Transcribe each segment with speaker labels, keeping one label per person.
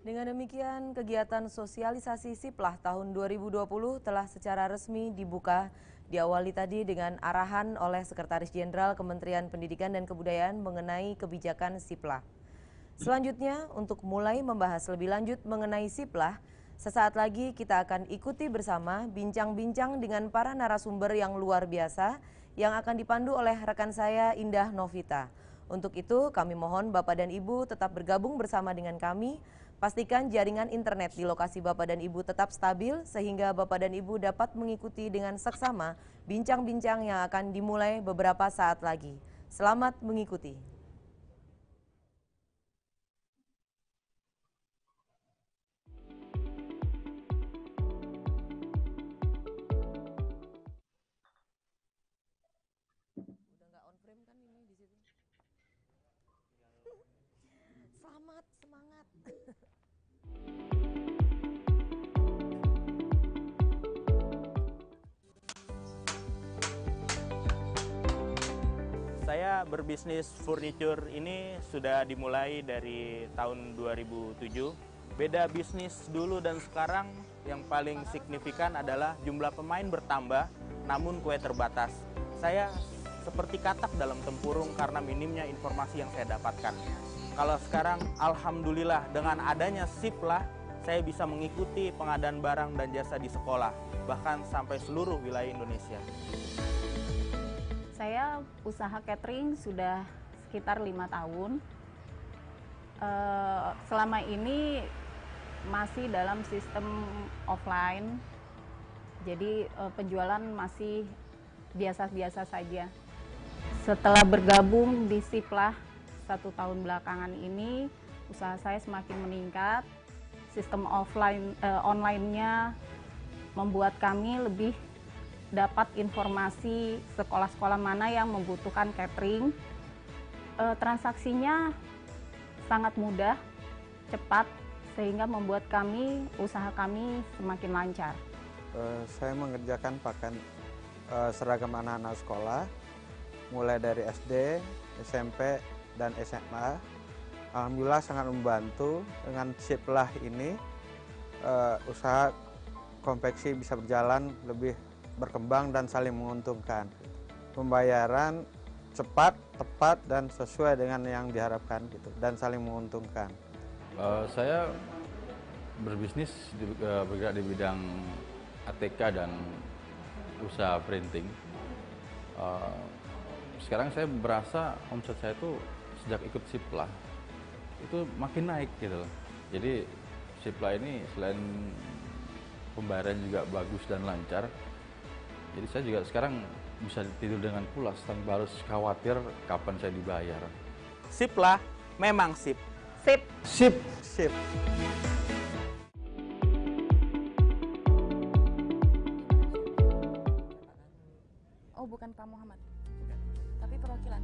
Speaker 1: Dengan demikian, kegiatan sosialisasi Siplah tahun 2020 telah secara resmi dibuka, diawali tadi dengan arahan oleh Sekretaris Jenderal Kementerian Pendidikan dan Kebudayaan mengenai kebijakan Siplah. Selanjutnya, untuk mulai membahas lebih lanjut mengenai Siplah, sesaat lagi kita akan ikuti bersama bincang-bincang dengan para narasumber yang luar biasa yang akan dipandu oleh rekan saya Indah Novita. Untuk itu, kami mohon Bapak dan Ibu tetap bergabung bersama dengan kami. Pastikan jaringan internet di lokasi Bapak dan Ibu tetap stabil sehingga Bapak dan Ibu dapat mengikuti dengan seksama bincang-bincang yang akan dimulai beberapa saat lagi. Selamat mengikuti. Udah nggak on frame kan ini di situ? Selamat, semangat.
Speaker 2: Saya berbisnis furniture ini sudah dimulai dari tahun 2007. Beda bisnis dulu dan sekarang yang paling signifikan adalah jumlah pemain bertambah, namun kue terbatas. Saya seperti katak dalam tempurung karena minimnya informasi yang saya dapatkan. Kalau sekarang, alhamdulillah dengan adanya Siplah, saya bisa mengikuti pengadaan barang dan jasa di sekolah, bahkan sampai seluruh wilayah Indonesia.
Speaker 3: Saya usaha catering sudah sekitar 5 tahun. Selama ini masih dalam sistem offline, jadi penjualan masih biasa-biasa saja. Setelah bergabung di Siplah 1 tahun belakangan ini, usaha saya semakin meningkat. Sistem online-nya membuat kami lebih dapat informasi sekolah-sekolah mana yang membutuhkan catering. Transaksinya sangat mudah, cepat, sehingga membuat usaha kami semakin lancar.
Speaker 4: Saya mengerjakan pakaian seragam anak-anak sekolah, mulai dari SD, SMP, dan SMA. Alhamdulillah sangat membantu. Dengan Siplah ini, usaha konveksi bisa berjalan lebih berkembang dan saling menguntungkan. Pembayaran cepat, tepat, dan sesuai dengan yang diharapkan gitu, dan saling menguntungkan.
Speaker 5: Saya berbisnis bergerak di bidang ATK dan usaha printing. Sekarang saya berasa omset saya itu sejak ikut Siplah itu makin naik gitu loh. Jadi Siplah ini selain pembayaran juga bagus dan lancar, jadi saya juga sekarang bisa tidur dengan pulas tanpa harus khawatir kapan saya dibayar.
Speaker 2: Siplah memang sip.
Speaker 3: Sip.
Speaker 4: Sip. Sip.
Speaker 3: Oh, bukan Pak Muhammad, tapi perwakilan.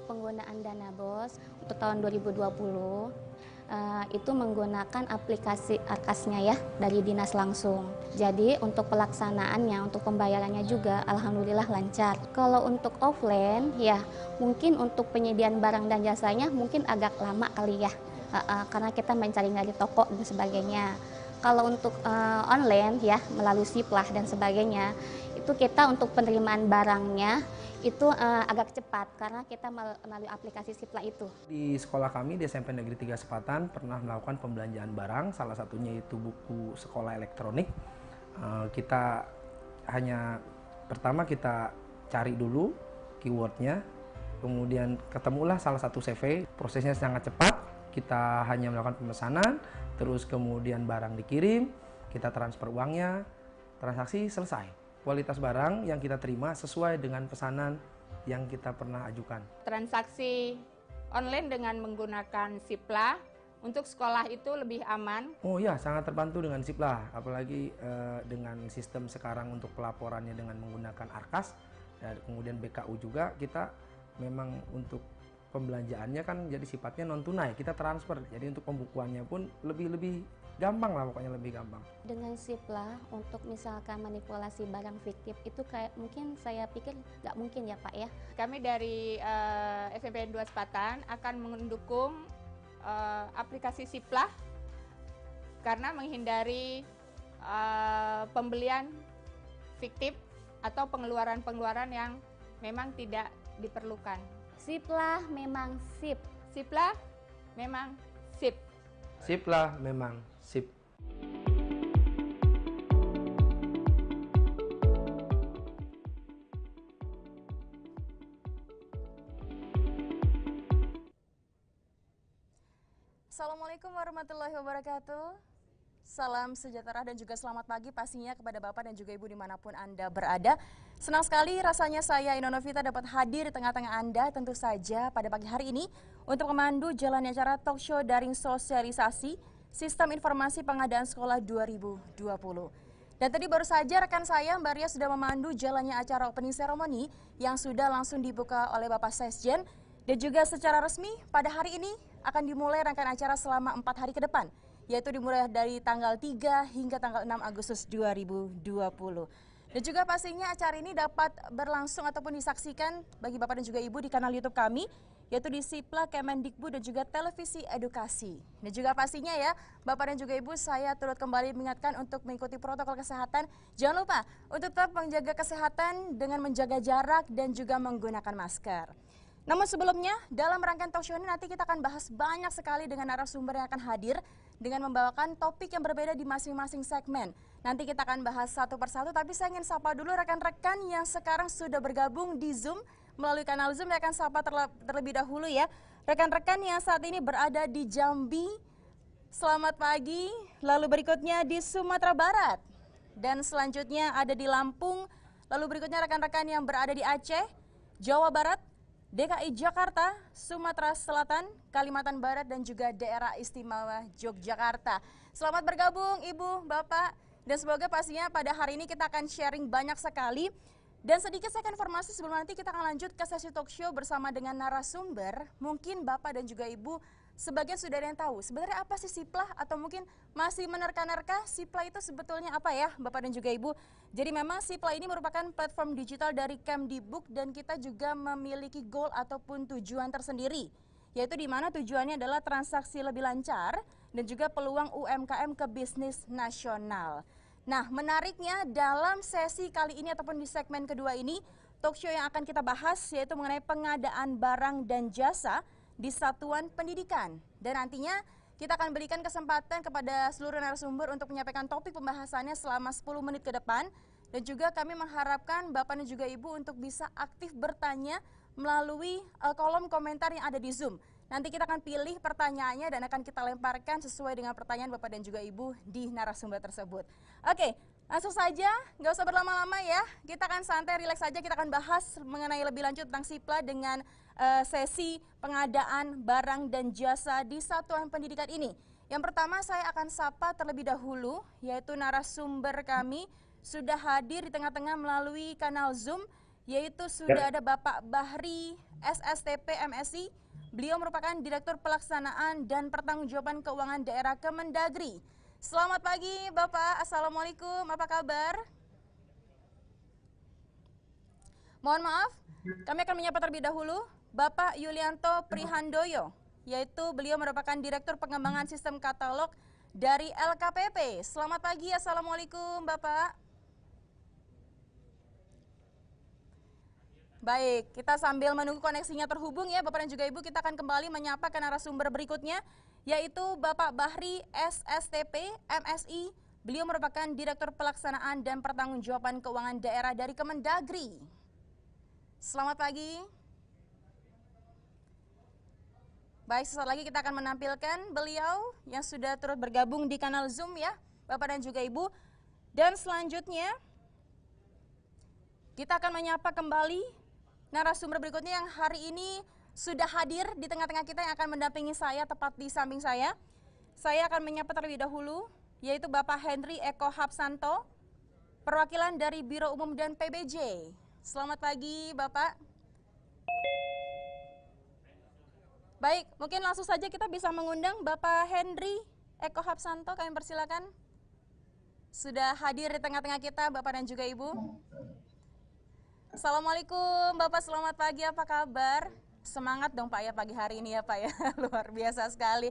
Speaker 6: Penggunaan Dana Bos untuk tahun 2020 itu menggunakan aplikasi Arkasnya ya, dari dinas langsung. Jadi untuk pelaksanaannya, untuk pembayarannya juga alhamdulillah lancar. Kalau untuk offline ya mungkin untuk penyediaan barang dan jasanya mungkin agak lama kali ya, karena kita mencari dari toko dan sebagainya. Kalau untuk online ya melalui Siplah dan sebagainya, itu kita untuk penerimaan barangnya itu agak cepat karena kita melalui aplikasi Siplah itu.
Speaker 7: Di sekolah kami di SMP Negeri 3 Sepatan pernah melakukan pembelanjaan barang, salah satunya itu buku sekolah elektronik. Kita pertama kita cari dulu keywordnya, kemudian ketemulah salah satu CV, prosesnya sangat cepat, kita hanya melakukan pemesanan, terus kemudian barang dikirim, kita transfer uangnya, transaksi selesai. Kualitas barang yang kita terima sesuai dengan pesanan yang kita pernah ajukan.
Speaker 8: Transaksi online dengan menggunakan Siplah untuk sekolah itu lebih aman.
Speaker 7: Oh ya, sangat terbantu dengan Siplah, apalagi dengan sistem sekarang untuk pelaporannya dengan menggunakan Arkas dan kemudian BKU juga, kita memang untuk pembelanjaannya kan jadi sifatnya non tunai, kita transfer. Jadi untuk pembukuannya pun lebih gampang lah, pokoknya lebih gampang.
Speaker 6: Dengan Siplah untuk misalkan manipulasi barang fiktif itu kayak mungkin saya pikir nggak mungkin ya Pak ya.
Speaker 8: Kami dari SMP 2 Sepatan akan mendukung aplikasi Siplah karena menghindari pembelian fiktif atau pengeluaran-pengeluaran yang memang tidak diperlukan.
Speaker 6: Siplah memang sip.
Speaker 8: Siplah memang sip.
Speaker 7: Siplah memang sip.
Speaker 9: Assalamualaikum warahmatullahi wabarakatuh. Salam sejahtera dan juga selamat pagi pastinya kepada Bapak dan juga Ibu dimanapun Anda berada. Senang sekali rasanya saya Ino Novita dapat hadir di tengah-tengah Anda tentu saja pada pagi hari ini untuk memandu jalannya acara talk show daring sosialisasi Sistem Informasi Pengadaan Sekolah 2020. Dan tadi baru saja rekan saya Mbak Ria sudah memandu jalannya acara opening ceremony yang sudah langsung dibuka oleh Bapak Sesjen dan juga secara resmi pada hari ini akan dimulai rangkaian acara selama 4 hari ke depan, yaitu dimulai dari tanggal 3 hingga tanggal 6 Agustus 2020. Dan juga pastinya acara ini dapat berlangsung ataupun disaksikan bagi Bapak dan juga Ibu di kanal YouTube kami, yaitu di Siplah Kemendikbud dan juga Televisi Edukasi. Dan juga pastinya ya, Bapak dan juga Ibu, saya turut kembali mengingatkan untuk mengikuti protokol kesehatan. Jangan lupa untuk tetap menjaga kesehatan dengan menjaga jarak dan juga menggunakan masker. Namun sebelumnya, dalam rangkaian talk show ini nanti kita akan bahas banyak sekali dengan narasumber yang akan hadir dengan membawakan topik yang berbeda di masing-masing segmen. Nanti kita akan bahas satu persatu, tapi saya ingin sapa dulu rekan-rekan yang sekarang sudah bergabung di Zoom melalui kanal Zoom. Saya akan sapa terlebih dahulu ya. Rekan-rekan yang saat ini berada di Jambi, selamat pagi. Lalu berikutnya di Sumatera Barat. Dan selanjutnya ada di Lampung. Lalu berikutnya rekan-rekan yang berada di Aceh, Jawa Barat, DKI Jakarta, Sumatera Selatan, Kalimantan Barat, dan juga daerah istimewa Yogyakarta. Selamat bergabung Ibu, Bapak, dan semoga pastinya pada hari ini kita akan sharing banyak sekali. Dan sedikit saya akan informasi sebelum nanti kita akan lanjut ke sesi talk show bersama dengan narasumber. Mungkin Bapak dan juga Ibu sebagian sudah ada yang tahu sebenarnya apa sih Siplah, atau mungkin masih menerka-nerka Siplah itu sebetulnya apa ya Bapak dan juga Ibu. Jadi memang Siplah ini merupakan platform digital dari Kemdikbud dan kita juga memiliki goal ataupun tujuan tersendiri, yaitu di mana tujuannya adalah transaksi lebih lancar dan juga peluang UMKM ke bisnis nasional. Nah, menariknya dalam sesi kali ini ataupun di segmen kedua ini, talk show yang akan kita bahas yaitu mengenai pengadaan barang dan jasa di satuan pendidikan. Dan nantinya kita akan berikan kesempatan kepada seluruh narasumber untuk menyampaikan topik pembahasannya selama 10 menit ke depan. Dan juga kami mengharapkan Bapak dan juga Ibu untuk bisa aktif bertanya melalui kolom komentar yang ada di Zoom. Nanti kita akan pilih pertanyaannya dan akan kita lemparkan sesuai dengan pertanyaan Bapak dan juga Ibu di narasumber tersebut. Oke, langsung saja, nggak usah berlama-lama ya. Kita akan santai, rileks saja. Kita akan bahas mengenai lebih lanjut tentang Siplah dengan sesi pengadaan barang dan jasa di satuan pendidikan ini. Yang pertama saya akan sapa terlebih dahulu, yaitu narasumber kami sudah hadir di tengah-tengah melalui kanal Zoom, yaitu sudah ada Bapak Bahri SSTP MSI. Beliau merupakan Direktur Pelaksanaan dan Pertanggungjawaban Keuangan Daerah Kemendagri. Selamat pagi Bapak, Assalamualaikum, apa kabar? Mohon maaf, kami akan menyapa terlebih dahulu Bapak Yulianto Prihandoyo, yaitu beliau merupakan Direktur Pengembangan Sistem Katalog dari LKPP. Selamat pagi, Assalamualaikum Bapak. Baik, kita sambil menunggu koneksinya terhubung ya Bapak dan juga Ibu, kita akan kembali menyapa ke narasumber berikutnya, yaitu Bapak Bahri SSTP MSI. Beliau merupakan Direktur Pelaksanaan dan Pertanggungjawaban Keuangan Daerah dari Kemendagri. Selamat pagi. Baik, sesaat lagi kita akan menampilkan beliau yang sudah turut bergabung di kanal Zoom ya Bapak dan juga Ibu. Dan selanjutnya kita akan menyapa kembali narasumber berikutnya yang hari ini sudah hadir di tengah-tengah kita yang akan mendampingi saya tepat di samping saya. Saya akan menyapa terlebih dahulu yaitu Bapak Henry Eko Hapsanto, perwakilan dari Biro Umum dan PBJ. Selamat pagi Bapak. Baik, mungkin langsung saja kita bisa mengundang Bapak Henry Eko Hapsanto, kami persilakan. Sudah hadir di tengah-tengah kita, Bapak dan juga Ibu. Assalamualaikum, Bapak, selamat pagi, apa kabar? Semangat dong Pak ya pagi hari ini ya Pak ya, luar biasa sekali.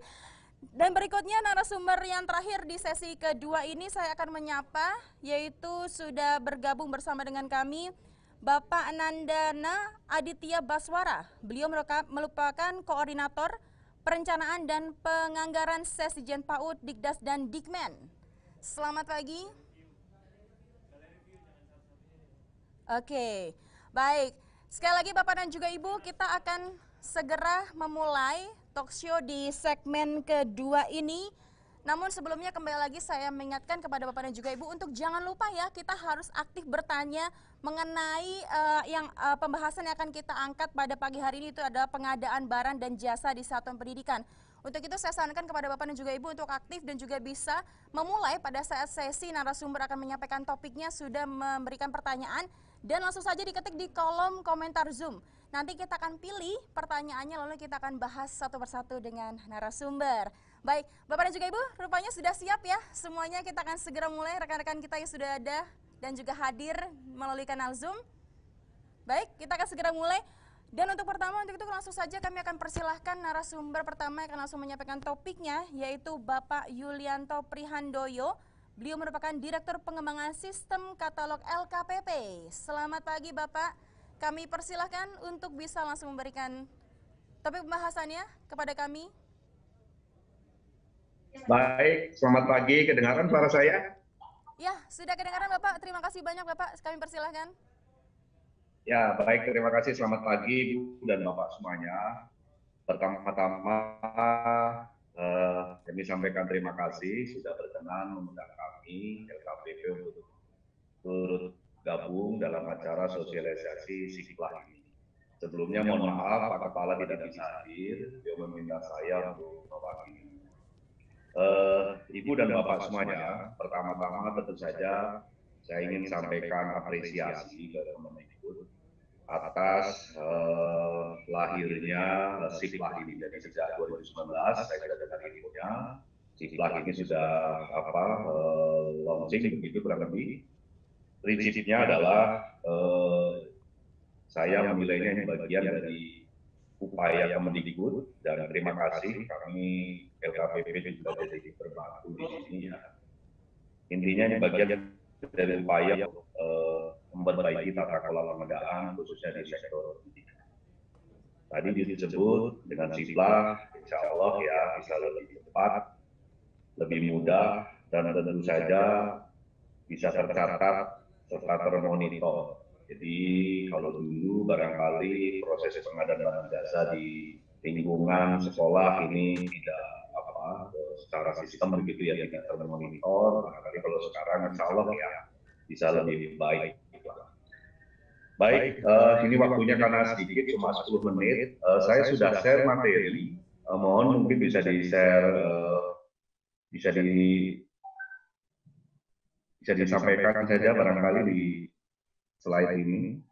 Speaker 9: Dan berikutnya narasumber yang terakhir di sesi kedua ini saya akan menyapa, yaitu sudah bergabung bersama dengan kami Bapak Nandana Aditya Baswara. Beliau merupakan koordinator perencanaan dan penganggaran Sesdijen PAUD, Dikdas dan Dikmen. Selamat pagi. Oke, baik. Sekali lagi Bapak dan juga Ibu, kita akan segera memulai talkshow di segmen kedua ini. Namun sebelumnya kembali lagi saya mengingatkan kepada Bapak dan juga Ibu untuk jangan lupa ya, kita harus aktif bertanya mengenai pembahasan yang akan kita angkat pada pagi hari ini, itu adalah pengadaan barang dan jasa di satuan pendidikan. Untuk itu saya sarankan kepada Bapak dan juga Ibu untuk aktif dan juga bisa memulai pada saat sesi narasumber akan menyampaikan topiknya sudah memberikan pertanyaan dan langsung saja diketik di kolom komentar Zoom. Nanti kita akan pilih pertanyaannya lalu kita akan bahas satu persatu dengan narasumber. Baik, Bapak dan juga Ibu, rupanya sudah siap ya semuanya. Kita akan segera mulai, rekan-rekan kita yang sudah ada dan juga hadir melalui kanal Zoom. Baik, kita akan segera mulai. Dan untuk itu langsung saja kami akan persilahkan narasumber pertama yang akan langsung menyampaikan topiknya, yaitu Bapak Yulianto Prihandoyo. Beliau merupakan Direktur Pengembangan Sistem Katalog LKPP. Selamat pagi Bapak, kami persilahkan untuk bisa langsung memberikan topik pembahasannya kepada kami.
Speaker 10: Baik, selamat pagi, kedengaran suara saya?
Speaker 9: Ya, sudah kedengaran Bapak, terima kasih banyak Bapak, kami persilahkan.
Speaker 10: Ya, baik, terima kasih. Selamat pagi, Ibu dan Bapak semuanya. Pertama-tama, kami sampaikan terima kasih sudah berkenan mengundang kami, LKPP, untuk turut gabung dalam acara sosialisasi Siklah ini. Sebelumnya, mohon maaf, Pak Kepala tidak bisa hadir, beliau meminta saya untuk mewakili. Ibu dan Bapak semuanya, pertama-tama tentu saja saya ingin sampaikan apresiasi ke Kemendikbud atas lahirnya Siklah ini. Jadi sejak 2019 saya sudah dengar infonya, Siklah ini sudah launching begitu kurang lebih. Prinsipnya adalah saya menilainya ini bagian dari upaya Kemendikbud dan terima kasih kami LKPP juga jadi terbantu di sini ya. Intinya ini bagian dari upaya memperbaiki tata kelola lembagaan khususnya di sektor pendidikan. Tadi disebut dengan Siklah, insya Allah ya bisa lebih cepat, lebih mudah, dan tentu saja bisa tercatat serta termonitor. Jadi kalau dulu barangkali proses pengadaan barang jasa di lingkungan sekolah ini tidak secara sistem begitu ya, tidak termonitor. Barangkali kalau sekarang insya Allah ya bisa lebih baik. Baik, ini waktunya karena sedikit cuma 10 menit. Saya sudah share materi, mohon mungkin bisa di-share, bisa disampaikan saja barangkali di slide ini.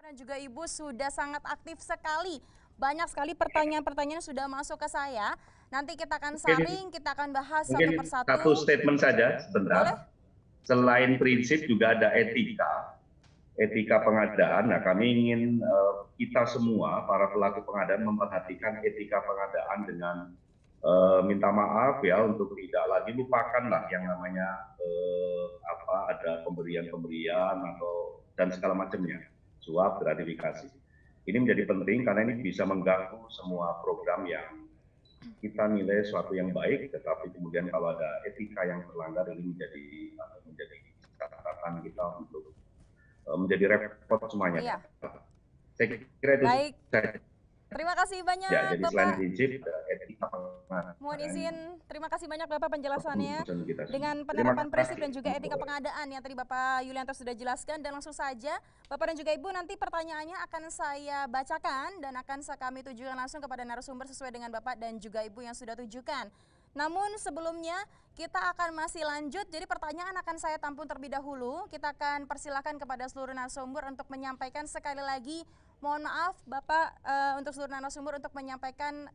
Speaker 9: Dan juga Ibu sudah sangat aktif sekali. Banyak sekali pertanyaan-pertanyaan sudah masuk ke saya. Nanti kita akan saring, kita akan bahas satu
Speaker 10: Mungkin
Speaker 9: persatu.
Speaker 10: satu statement saja sebentar.
Speaker 9: Boleh?
Speaker 10: Selain prinsip juga ada etika pengadaan. Nah, kami ingin kita semua para pelaku pengadaan memperhatikan etika pengadaan dengan minta maaf ya untuk tidak lagi lupakanlah yang namanya ada pemberian atau dan segala macamnya, suap, gratifikasi. Ini menjadi penting karena ini bisa mengganggu semua program yang kita nilai suatu yang baik, tetapi kemudian kalau ada etika yang terlanggar ini menjadi catatan kita untuk menjadi repot semuanya.
Speaker 9: Iya.
Speaker 10: Saya kira itu.
Speaker 9: Baik. Terima kasih banyak
Speaker 10: Ya, jadi
Speaker 9: Bapak.
Speaker 10: selain prinsip, etika pengadaan.
Speaker 9: Mohon izin, terima kasih banyak Bapak penjelasannya
Speaker 10: Kita.
Speaker 9: dengan penerapan prinsip dan juga etika pengadaan yang tadi Bapak Yulianto sudah jelaskan. Dan langsung saja Bapak dan juga Ibu, nanti pertanyaannya akan saya bacakan dan akan kami tujukan langsung kepada narasumber sesuai dengan Bapak dan juga Ibu yang sudah tujukan. Namun sebelumnya kita akan masih lanjut, jadi pertanyaan akan saya tampung terlebih dahulu. Kita akan persilahkan kepada seluruh narasumber untuk menyampaikan sekali lagi. Mohon maaf Bapak untuk seluruh narasumber untuk menyampaikan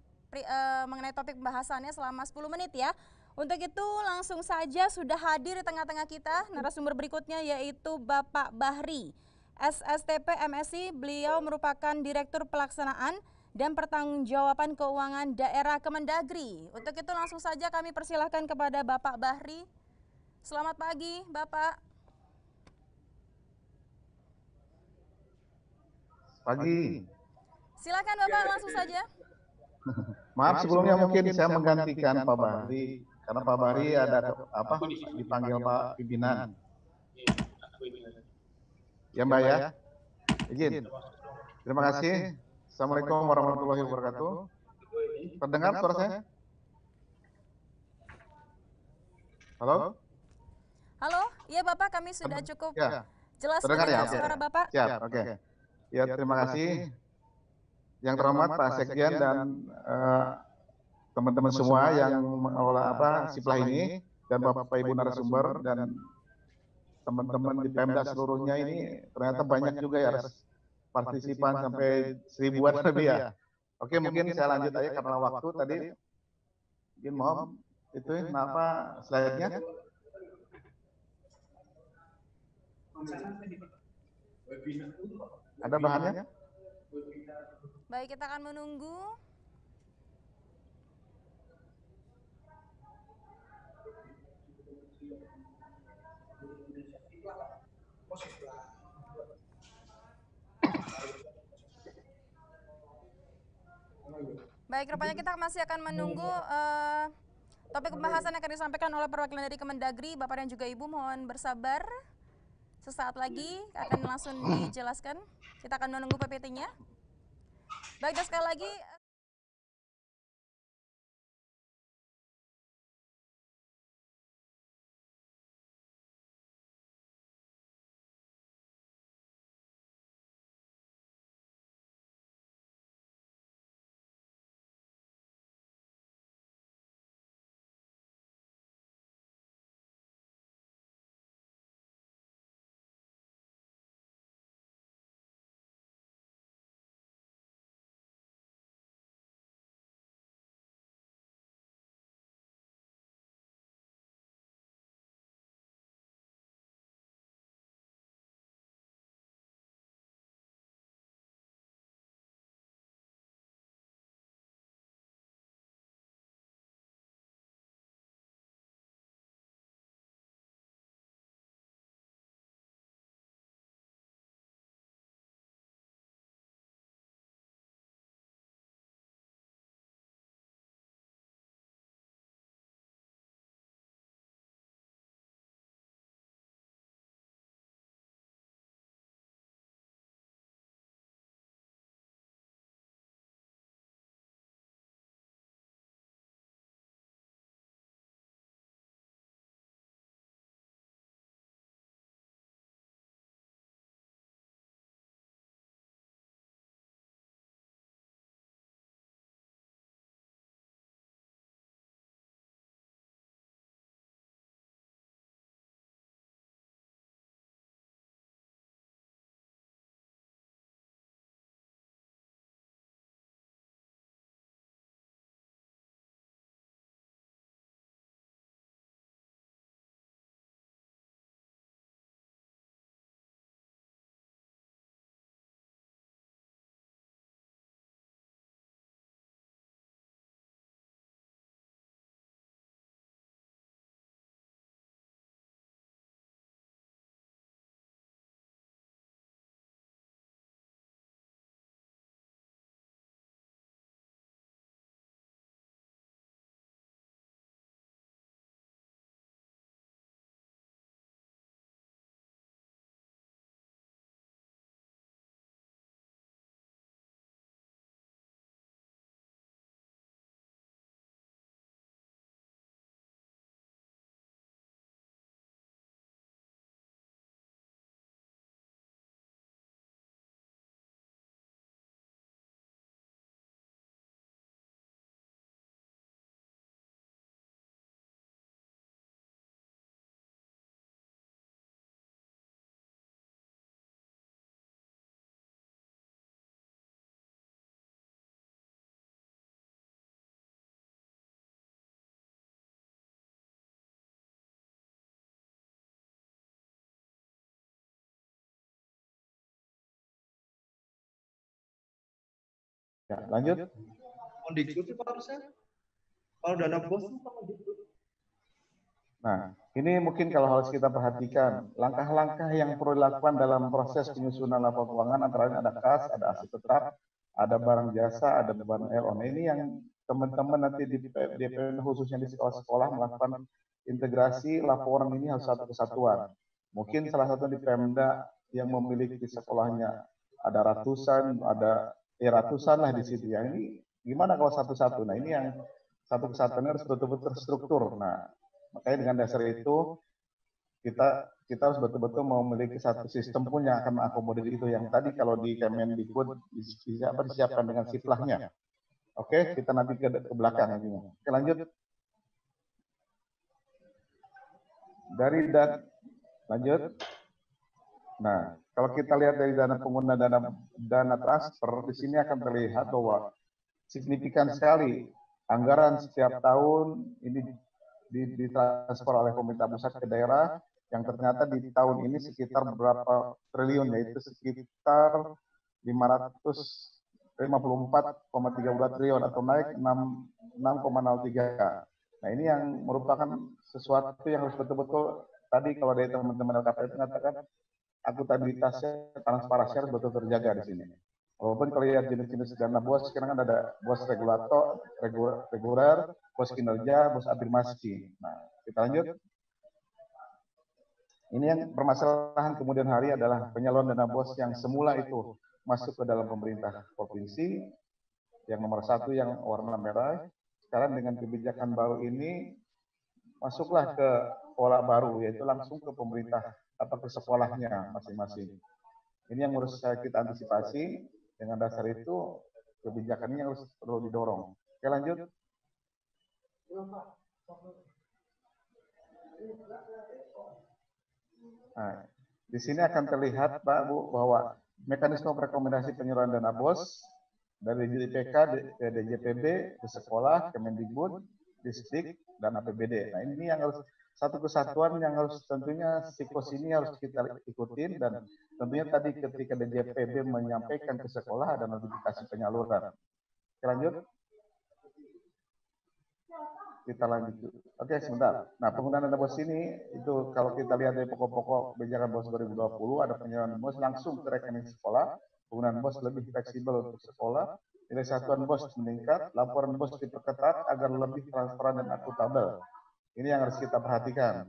Speaker 9: mengenai topik pembahasannya selama 10 menit ya. Untuk itu langsung saja sudah hadir di tengah-tengah kita narasumber berikutnya yaitu Bapak Bahri, SSTP MSI. Beliau merupakan Direktur Pelaksanaan dan Pertanggungjawaban Keuangan Daerah Kemendagri. Untuk itu langsung saja kami persilahkan kepada Bapak Bahri. Selamat pagi Bapak.
Speaker 11: Pagi.
Speaker 9: Silakan Bapak langsung saja.
Speaker 11: Maaf sebelumnya mungkin saya menggantikan Pak Bahri karena Pak Bahri ada dipanggil Pak pimpinan. Ya Mbak ya. Izin. Terima kasih. Assalamualaikum warahmatullahi wabarakatuh. Terdengar suara saya? Halo?
Speaker 9: Halo, iya Bapak, kami sudah cukup jelas
Speaker 11: terdengar ya?
Speaker 9: Suara Bapak.
Speaker 11: Siap, oke. Ya, terima kasih. Yang terhormat Pak Sekjen dan teman-teman semua yang mengelola Siplah ini dan Bapak Ibu narasumber dan teman-teman di Pemda seluruhnya ini ternyata banyak juga ya partisipan sampai 1000-an lebih ya. Oke, mungkin saya lanjut aja karena waktu tadi. Mungkin mohon itu kenapa slide-nya? Ada bahannya?
Speaker 9: Baik, kita akan menunggu. Baik, rupanya kita masih akan menunggu topik pembahasan yang akan disampaikan oleh perwakilan dari Kemendagri. Bapak dan juga Ibu mohon bersabar. Sesaat lagi akan langsung dijelaskan. Kita akan menunggu PPT-nya. Baik, dan sekali lagi
Speaker 11: Ya, lanjut.
Speaker 12: Kemendikbud itu harusnya kalau dana bos itu Kemendikbud.
Speaker 11: Nah, ini mungkin kalau harus kita perhatikan, langkah-langkah yang perlu dilakukan dalam proses penyusunan laporan keuangan antara lain ada kas, ada aset tetap, ada barang jasa, ada beban LO. Nah, ini yang teman-teman nanti di DPN khususnya di sekolah-sekolah melakukan integrasi laporan ini harus satu kesatuan. Mungkin salah satu di Pemda yang memiliki sekolahnya ada ratusan, ada ratusan lah di situ. Yang ini gimana kalau satu-satu? Nah, ini yang satu kesatuan harus betul-betul terstruktur. Nah, makanya dengan dasar itu kita harus betul-betul memiliki satu sistem pun yang akan mengakomodir itu. Yang tadi kalau di Kemendikbud disiapkan dengan siplahnya. Oke, kita nanti ke belakang ini. Oke, lanjut. Lanjut. Nah, kalau kita lihat dari dana pengguna dana transfer, di sini akan terlihat bahwa signifikan sekali anggaran setiap tahun ini ditransfer oleh pemerintah pusat ke daerah yang ternyata di tahun ini sekitar berapa triliun, yaitu sekitar 554,32 triliun atau naik 6,03. Nah, ini yang merupakan sesuatu yang harus betul-betul tadi kalau dari teman-teman LKPP mengatakan akuntabilitasnya, transparansi harus betul terjaga di sini. Walaupun kalau lihat jenis-jenis dana bos, sekarang kan ada bos reguler, bos kinerja, bos afirmasi. Nah, kita lanjut. Ini yang permasalahan kemudian hari adalah penyaluran dana bos yang semula itu masuk ke dalam pemerintah provinsi, yang nomor 1 yang warna merah. Sekarang dengan kebijakan baru ini, masuklah ke pola baru, yaitu langsung ke pemerintah atau ke sekolahnya masing-masing. Ini yang harus kita antisipasi. Dengan dasar itu, kebijakannya harus perlu didorong. Oke, lanjut. Nah, di sini akan terlihat, Pak, Bu, bahwa mekanisme rekomendasi penyaluran dana bos dari DPK, DJPB, ke sekolah, Kemendikbud, Distrik, dan APBD. Nah, ini yang harus satu kesatuan yang harus tentunya siklus ini harus kita ikutin, dan tentunya tadi ketika DJPB menyampaikan ke sekolah ada notifikasi penyaluran. Oke, lanjut. Kita lanjut. Oke, sebentar. Nah, penggunaan dana bos ini itu kalau kita lihat dari pokok-pokok kebijakan bos 2020 ada penyaluran bos langsung ke rekening sekolah, penggunaan bos lebih fleksibel untuk sekolah, nilai satuan bos meningkat, laporan bos diperketat agar lebih transparan dan akuntabel. Ini yang harus kita perhatikan.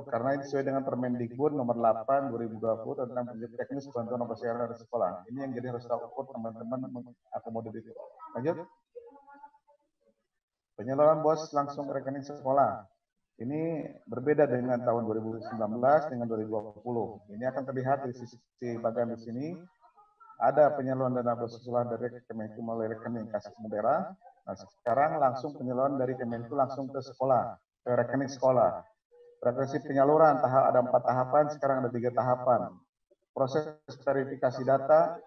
Speaker 11: Karena ini sesuai dengan Permendikbud nomor 8 2020 tentang pendidikan teknis bantuan operasional dari sekolah. Ini yang jadi harus tahu teman-teman mengakomodir itu. Lanjut. Penyaluran bos langsung ke rekening sekolah. Ini berbeda dengan tahun 2019 dengan 2020. Ini akan terlihat di sisi bagian di sini ada penyaluran dana bos sekolah dari Kemenku melalui rekening kas daerah. Nah, sekarang langsung penyaluran dari Kemenku langsung ke sekolah, ke rekening sekolah. Frekuensi penyaluran ada 4 tahapan, sekarang ada 3 tahapan. Proses verifikasi data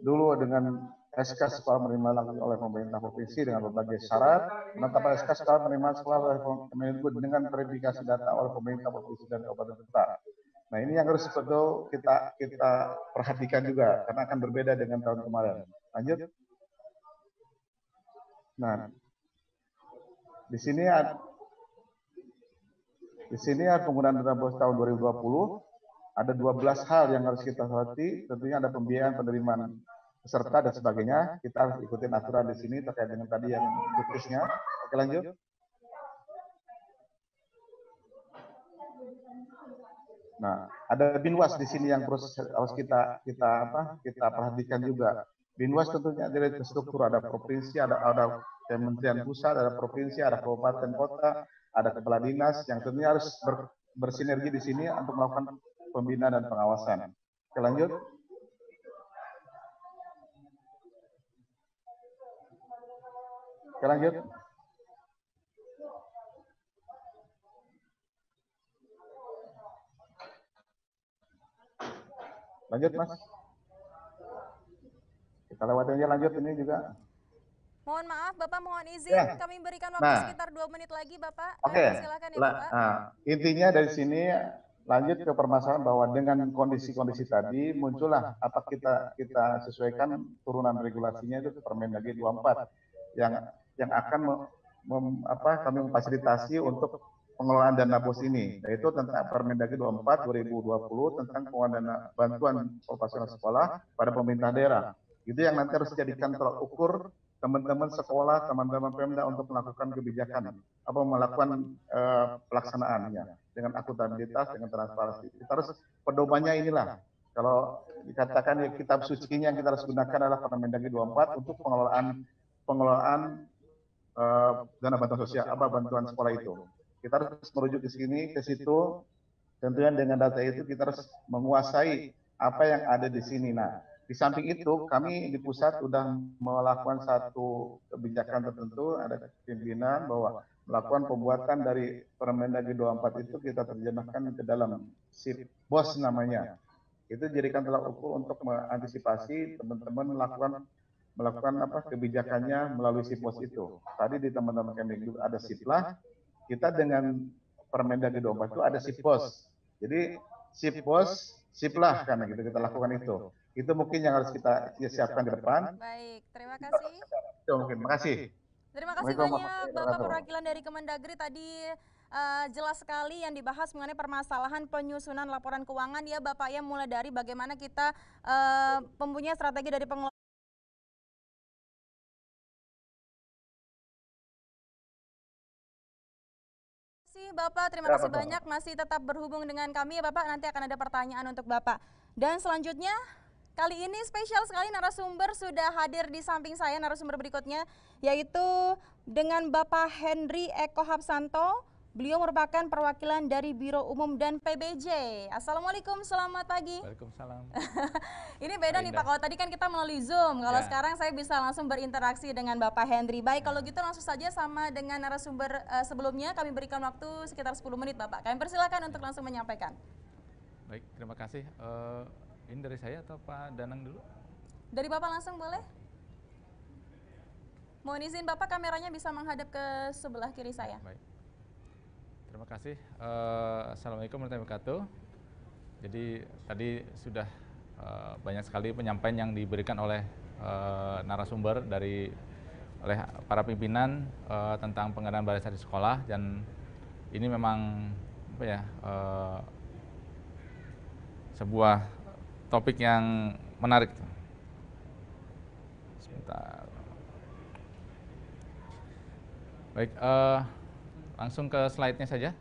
Speaker 11: dulu dengan SK sekolah menerima langsung oleh pemerintah provinsi dengan berbagai syarat. Penetapan SK sekolah menerima sekolah oleh Kemendikbud dengan verifikasi data oleh pemerintah provinsi dan kabupaten kota. Nah, ini yang harus betul kita perhatikan juga karena akan berbeda dengan tahun kemarin. Lanjut. Nah, di sini ada penggunaan dana bos tahun 2020. Ada 12 hal yang harus kita hormati. Tentunya ada pembiayaan penerimaan peserta dan sebagainya. Kita harus ikutin aturan di sini terkait dengan tadi yang khususnya. Oke, lanjut. Nah, ada Binwas di sini yang harus kita perhatikan juga. Binwas tentunya dari struktur ada provinsi, ada kementerian pusat, ada provinsi, ada kabupaten kota, ada kepala dinas yang tentunya harus bersinergi di sini untuk melakukan pembinaan dan pengawasan. Oke, lanjut. Oke, lanjut. Lanjut, Mas. Kita lewatin aja, lanjut ini juga.
Speaker 9: Mohon maaf, Bapak mohon izin, kami berikan waktu sekitar 2 menit lagi, Bapak.
Speaker 11: Oke.
Speaker 9: Silakan ya, Bapak.
Speaker 11: Nah, intinya dari sini lanjut ke permasalahan bahwa dengan kondisi-kondisi tadi muncullah apa kita sesuaikan turunan regulasinya itu Permendagri 24 yang akan kami memfasilitasi untuk pengelolaan dana BOS ini, yaitu tentang Permendagri 24 2020 tentang pengelolaan dana bantuan operasional sekolah pada pemerintah daerah. Itu yang nanti harus dijadikan tolak ukur teman-teman sekolah, teman-teman Pemda untuk melakukan kebijakan, melakukan pelaksanaannya dengan akuntabilitas, dengan transparansi. Kita harus pedomannya inilah. Kalau dikatakan ya, kitab sucinya yang kita harus gunakan adalah Permendagri 24 untuk pengelolaan dana bantuan sosial, bantuan sekolah itu. Kita harus merujuk ke sini, ke situ. Tentunya dengan data itu kita harus menguasai apa yang ada di sini. Nah, di samping itu, kami di pusat sudah melakukan satu kebijakan tertentu, ada pimpinan bahwa melakukan pembuatan dari Permendagri 24 itu kita terjemahkan ke dalam SIP BOS namanya. Itu jadikan tolak ukur untuk mengantisipasi teman-teman melakukan kebijakannya melalui SIP BOS itu. Tadi di teman-teman Kemdikbud ada SIPlah, kita dengan Permendagri 24 itu ada SIP BOS. Jadi SIP BOS, SIPlah karena kita lakukan itu. Itu mungkin yang harus kita siapkan ke depan.
Speaker 9: Baik, terima kasih.
Speaker 11: Itu mungkin, makasih.
Speaker 9: Terima kasih banyak Bapak perwakilan dari Kemendagri tadi. Jelas sekali yang dibahas mengenai permasalahan penyusunan laporan keuangan ya Bapak ya, mulai dari bagaimana kita mempunyai strategi dari pengelolaan. Bapak, terima kasih banyak masih tetap berhubung dengan kami ya Bapak, nanti akan ada pertanyaan untuk Bapak. Dan selanjutnya kali ini spesial sekali narasumber sudah hadir di samping saya, narasumber berikutnya yaitu dengan Bapak Henry Eko Hapsanto. Beliau merupakan perwakilan dari Biro Umum dan PBJ. Assalamualaikum, selamat pagi.
Speaker 5: Waalaikumsalam.
Speaker 9: Ini beda nih Pak, kalau tadi kan kita melalui Zoom, kalau sekarang saya bisa langsung berinteraksi dengan Bapak Henry. Baik, kalau gitu langsung saja sama dengan narasumber sebelumnya, kami berikan waktu sekitar 10 menit Bapak. Kami persilakan untuk langsung menyampaikan.
Speaker 5: Baik, terima kasih. Ini dari saya atau Pak Danang dulu?
Speaker 9: Dari Bapak langsung boleh? Mohon izin Bapak, kameranya bisa menghadap ke sebelah kiri saya.
Speaker 5: Baik. Terima kasih. Assalamualaikum warahmatullahi wabarakatuh. Jadi tadi sudah banyak sekali penyampaian yang diberikan oleh narasumber oleh para pimpinan tentang pengadaan barisan di sekolah, dan ini memang sebuah topik yang menarik. Sebentar. Baik. Langsung ke slide-nya saja.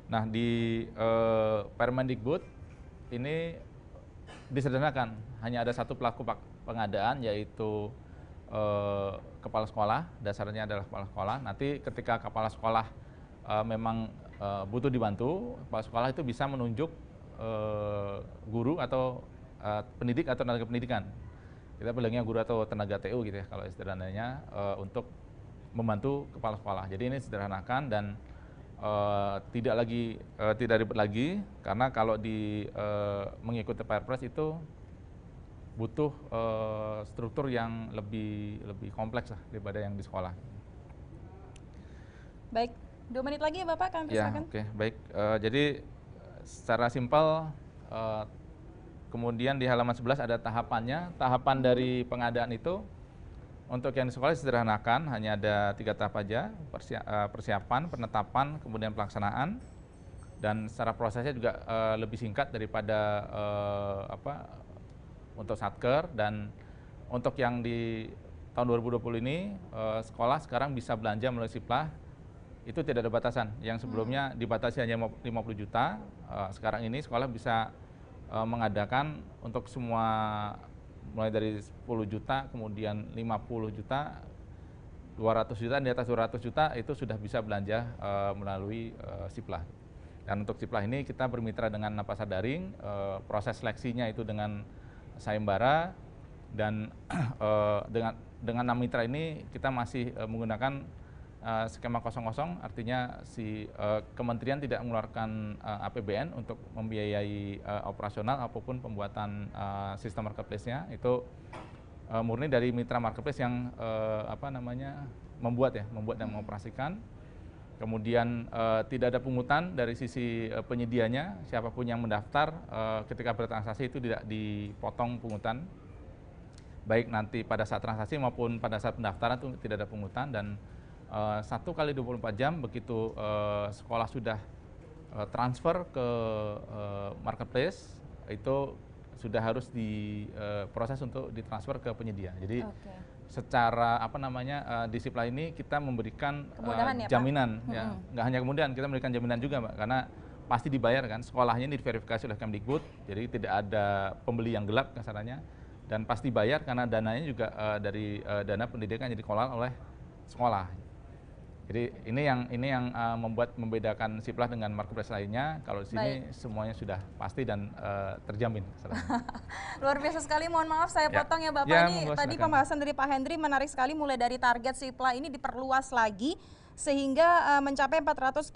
Speaker 5: Nah, di Permendikbud ini disederhanakan, hanya ada satu pelaku pengadaan, yaitu kepala sekolah. Dasarnya adalah kepala sekolah. Nanti ketika kepala sekolah memang butuh dibantu, kepala sekolah itu bisa menunjuk guru atau pendidik atau tenaga pendidikan. Kita bilangnya guru atau tenaga TU gitu ya kalau sederhananya, untuk membantu kepala sekolah. Jadi ini sederhanakan dan tidak ribet lagi, karena kalau mengikuti Perpres itu butuh struktur yang lebih kompleks lah daripada yang di sekolah.
Speaker 9: Baik, 2 menit lagi ya Bapak, kami persilakan.
Speaker 5: Oke, baik. Jadi secara simpel, kemudian di halaman 11 ada tahapannya. Tahapan dari pengadaan itu untuk yang di sekolah disederhanakan, hanya ada 3 tahap aja: persiapan, penetapan, kemudian pelaksanaan. Dan secara prosesnya juga lebih singkat daripada untuk Satker. Dan untuk yang di tahun 2020 ini, sekolah sekarang bisa belanja melalui Siplah, itu tidak ada batasan. Yang sebelumnya dibatasi hanya 50 juta, sekarang ini sekolah bisa mengadakan untuk semua, mulai dari 10 juta, kemudian 50 juta, 200 juta, di atas 200 juta itu sudah bisa belanja melalui Siplah. Dan untuk Siplah ini kita bermitra dengan Napasa Daring, proses seleksinya itu dengan sayembara, dan dengan 6 mitra ini kita masih menggunakan skema 0-0, artinya kementerian tidak mengeluarkan APBN untuk membiayai operasional apapun pembuatan sistem marketplace-nya. Itu murni dari mitra marketplace yang membuat dan mengoperasikan. Kemudian tidak ada pungutan dari sisi penyedianya, siapapun yang mendaftar ketika bertransaksi itu tidak dipotong pungutan, baik nanti pada saat transaksi maupun pada saat pendaftaran itu tidak ada pungutan. Dan 1 kali 24 jam begitu sekolah sudah transfer ke marketplace, itu sudah harus diproses untuk ditransfer ke penyedia. Jadi secara di Siplah ini kita memberikan jaminan, ya, nggak hanya kemudian, kita memberikan jaminan juga, Mbak, karena pasti dibayar kan, sekolahnya ini diverifikasi oleh Kemdikbud, jadi tidak ada pembeli yang gelap kasarannya, dan pasti bayar karena dananya juga dari dana pendidikan yang dikelola oleh sekolah. Jadi ini yang membedakan Siplah dengan marketplace lainnya. Kalau di sini semuanya sudah pasti dan terjamin.
Speaker 9: Luar biasa sekali, mohon maaf saya potong ya Bapak. Ini tadi pembahasan dari Pak Hendri menarik sekali, mulai dari target Siplah ini diperluas lagi sehingga mencapai 440.000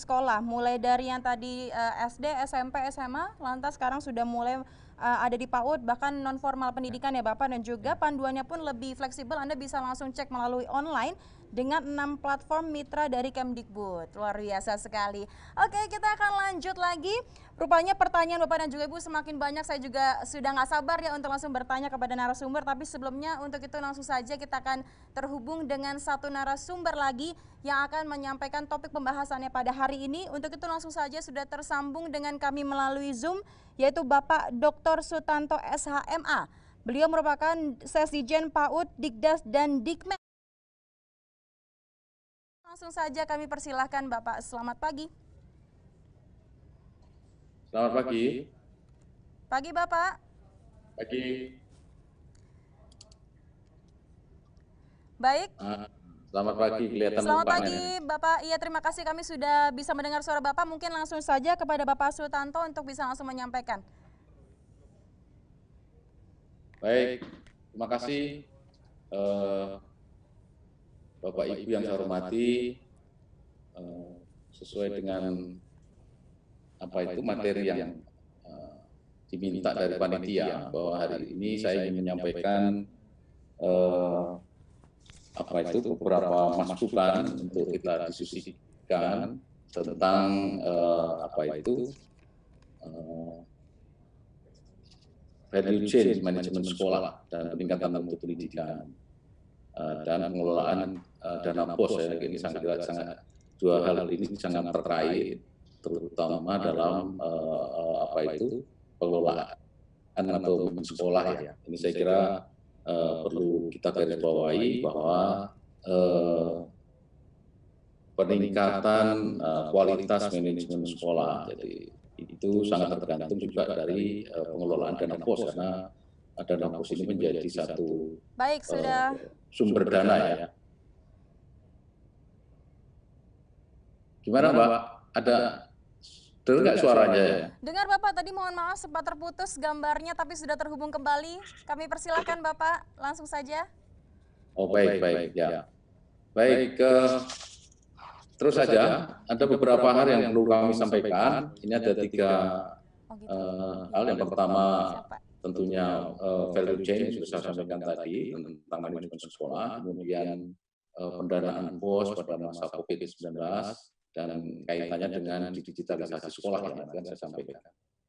Speaker 9: sekolah, mulai dari yang tadi SD, SMP, SMA, lantas sekarang sudah mulai ada di PAUD, bahkan non formal pendidikan ya Bapak, dan juga panduannya pun lebih fleksibel, Anda bisa langsung cek melalui online dengan 6 platform mitra dari Kemdikbud. Luar biasa sekali. Oke, kita akan lanjut lagi. Rupanya pertanyaan Bapak dan juga Ibu semakin banyak, saya juga sudah nggak sabar ya untuk langsung bertanya kepada narasumber, tapi sebelumnya untuk itu langsung saja kita akan terhubung dengan satu narasumber lagi yang akan menyampaikan topik pembahasannya pada hari ini. Untuk itu langsung saja sudah tersambung dengan kami melalui Zoom, yaitu Bapak Dr. Sutanto SHMA. Beliau merupakan Sesdijen PAUD, Dikdas, dan Dikmen. Langsung saja kami persilahkan Bapak, selamat pagi.
Speaker 13: Selamat pagi.
Speaker 9: Pagi Bapak.
Speaker 13: Pagi.
Speaker 9: Baik.
Speaker 13: Selamat pagi, kelihatan
Speaker 9: Selamat pagi Bapak. Iya, terima kasih kami sudah bisa mendengar suara Bapak. Mungkin langsung saja kepada Bapak Sutanto untuk bisa langsung menyampaikan.
Speaker 13: Baik, terima kasih Bapak Ibu yang saya hormati, sesuai dengan materi yang diminta dari panitia, bahwa hari ini saya ingin menyampaikan beberapa masukan untuk kita diskusikan tentang value chain manajemen sekolah dan peningkatan mutu pendidikan dan pengelolaan dana BOS. Ini sangat dua hal ini sangat terkait, terutama dalam pengelolaan atau sekolah ya. Ini saya kira perlu kita garis bawahi bahwa peningkatan kualitas manajemen sekolah. Jadi itu sangat tergantung juga dari pengelolaan dana pos, karena dana pos ini menjadi satu
Speaker 9: Baik, sudah
Speaker 13: sumber dana ya. Gimana Mbak? Ada dengar nggak suaranya ya?
Speaker 9: dengar Bapak, tadi mohon maaf sempat terputus gambarnya tapi sudah terhubung kembali. Kami persilakan Bapak, langsung saja.
Speaker 13: Oh baik ya. Baik, terus saja ada beberapa hal yang perlu kami sampaikan. Ini ada 3 hal. Yang pertama tentunya value chain sudah saya sampaikan tadi tentang manajemen sekolah, kemudian pendanaan POS pada masa COVID-19 dan kaitannya dengan digitalisasi sekolah yang akan saya sampaikan.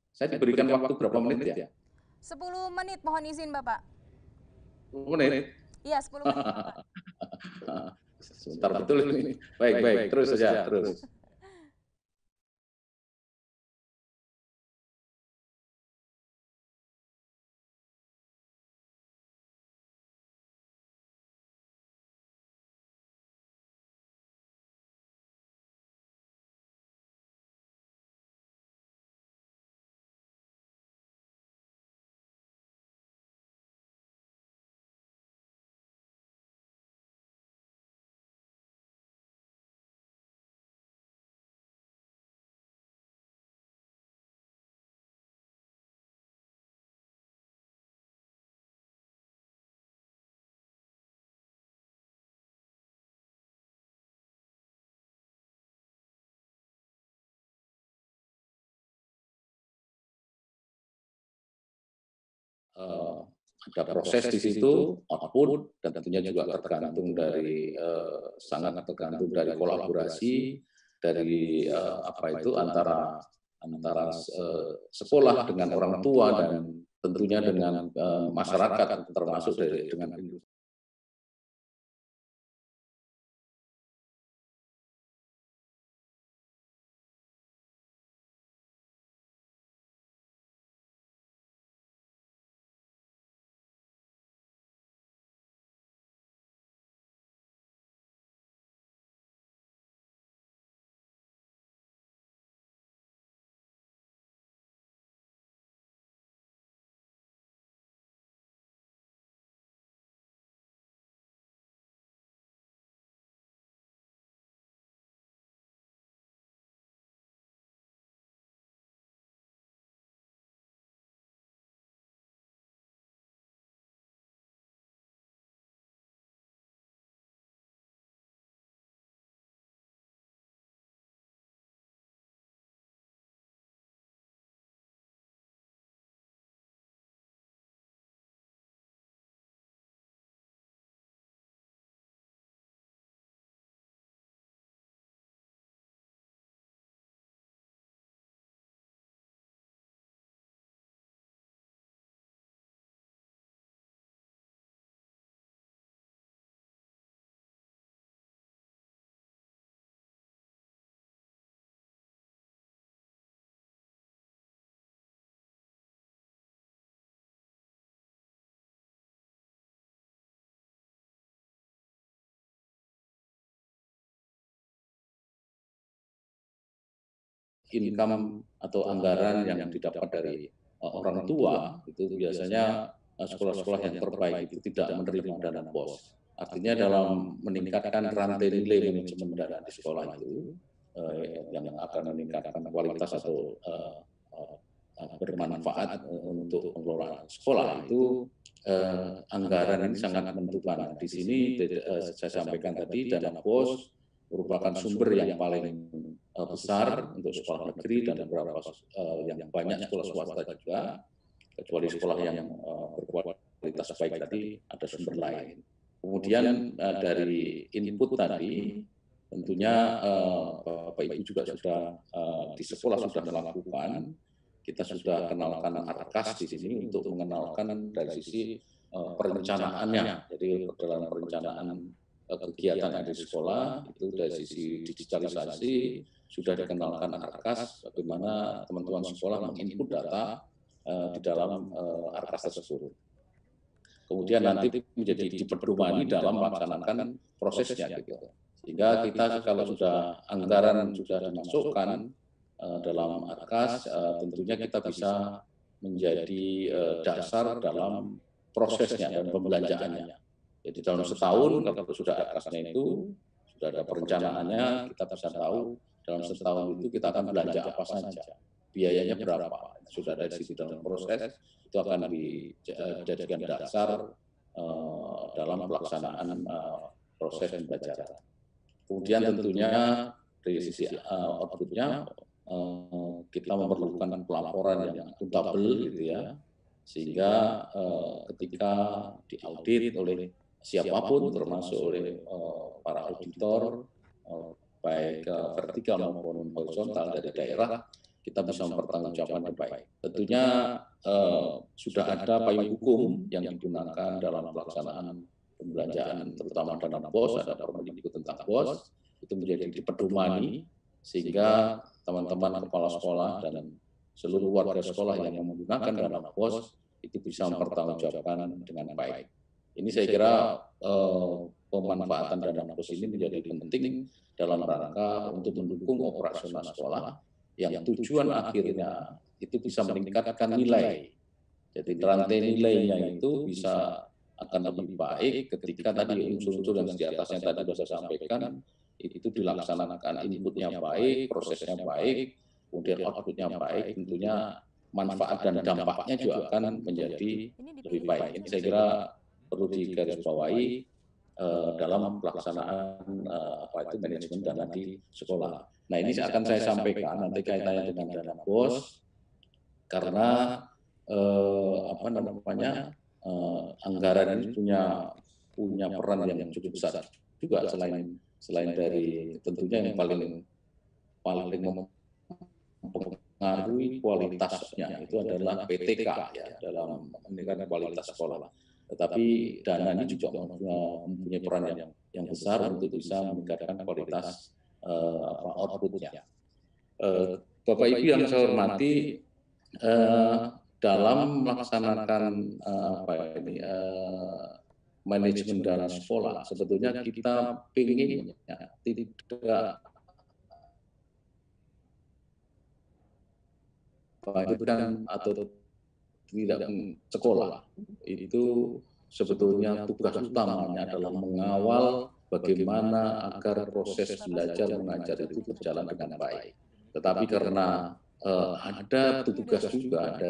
Speaker 13: Saya diberikan waktu berapa menit ya?
Speaker 9: 10 menit, mohon izin Bapak.
Speaker 13: 10 menit?
Speaker 9: Iya, 10 menit Bapak.
Speaker 13: Sebentar betul ini. Baik, terus saja, terus. Ada proses di situ, output, dan tentunya juga tergantung dari sangat tergantung dari kolaborasi dari antara sekolah dengan orang tua dan tentunya dengan masyarakat, termasuk dengan industri. Income atau anggaran yang didapat dari orang tua itu biasanya sekolah-sekolah yang terbaik itu tidak menerima dana POS. Artinya dalam meningkatkan rantai nilai manajemen dana di sekolah itu yang akan meningkatkan kualitas atau bermanfaat untuk pengelolaan sekolah itu anggaran ini sangat menentukan. Di sini saya sampaikan tadi dana POS merupakan sumber yang paling besar untuk sekolah negeri dan beberapa yang banyak sekolah swasta juga, kecuali sekolah yang berkualitas baik tadi ada sumber lain. Kemudian dari input tadi tentunya Bapak Ibu juga sudah di sekolah sudah melakukan, kita sudah kenalkan ARKAS di sini untuk mengenalkan dari sisi perencanaannya. Jadi dalam perencanaan kegiatan yang ada di sekolah itu dari sisi digitalisasi sudah dikenalkan ARKAS, bagaimana teman-teman sekolah menginput data di dalam ARKAS tersebut. Kemudian nanti menjadi dipedomani dalam melaksanakan prosesnya gitu. Sehingga kita kalau sudah anggaran sudah dimasukkan dalam ARKAS, tentunya kita bisa menjadi dasar dalam prosesnya dan pembelanjaannya. Jadi dalam setahun kalau sudah ARKAS-nya itu, sudah ada perencanaannya, kita bisa tahu dalam setahun itu kita akan belanja apa saja, biayanya berapa, sudah ada di situ dalam proses, itu akan dijadikan dasar dalam pelaksanaan proses pembelajaran. Kemudian tentunya dari sisi outputnya, kita memerlukan pelaporan yang akuntabel gitu ya, sehingga ketika diaudit oleh siapapun termasuk oleh para auditor baik vertikal maupun horizontal dari daerah, kita bisa mempertanggungjawabkan dengan baik. Tentunya sudah ada payung hukum yang digunakan dalam pelaksanaan pembelanjaan, terutama dana BOS, ada Permendikbud tentang BOS, itu menjadi dipedomani sehingga teman-teman kepala sekolah dan seluruh warga sekolah yang menggunakan dana BOS itu bisa mempertanggungjawabkan dengan baik. Ini saya kira pemanfaatan dana BOS ini menjadi penting dalam rangka untuk mendukung operasional sekolah yang tujuan akhirnya itu bisa meningkatkan nilai. Jadi rantai nilainya itu bisa akan lebih baik ketika tadi unsur-unsur yang di atasnya tadi sudah saya sampaikan, itu dilaksanakan inputnya baik, prosesnya baik, kemudian outputnya baik, tentunya manfaat dan dampaknya juga akan menjadi lebih baik. Ini saya kira perlu digarisbawahi dalam pelaksanaan manajemen dana di sekolah. Nah ini akan saya sampaikan nanti kaitannya dengan dana BOS karena anggaran ini punya peran yang cukup besar juga selain dari tentunya yang paling mempengaruhi kualitasnya itu adalah PTK ya dalam meningkatkan kualitas sekolah. Tetapi dana ini juga mempunyai peran yang besar untuk bisa meningkatkan kualitas outputnya. Bapak Ibu yang saya hormati, dalam melaksanakan manajemen dana sekolah, sebetulnya kita ingin tidak atau tidak sekolah itu sebetulnya tugas utamanya adalah mengawal bagaimana agar proses belajar mengajar itu berjalan dengan baik. Tetapi karena ada tugas juga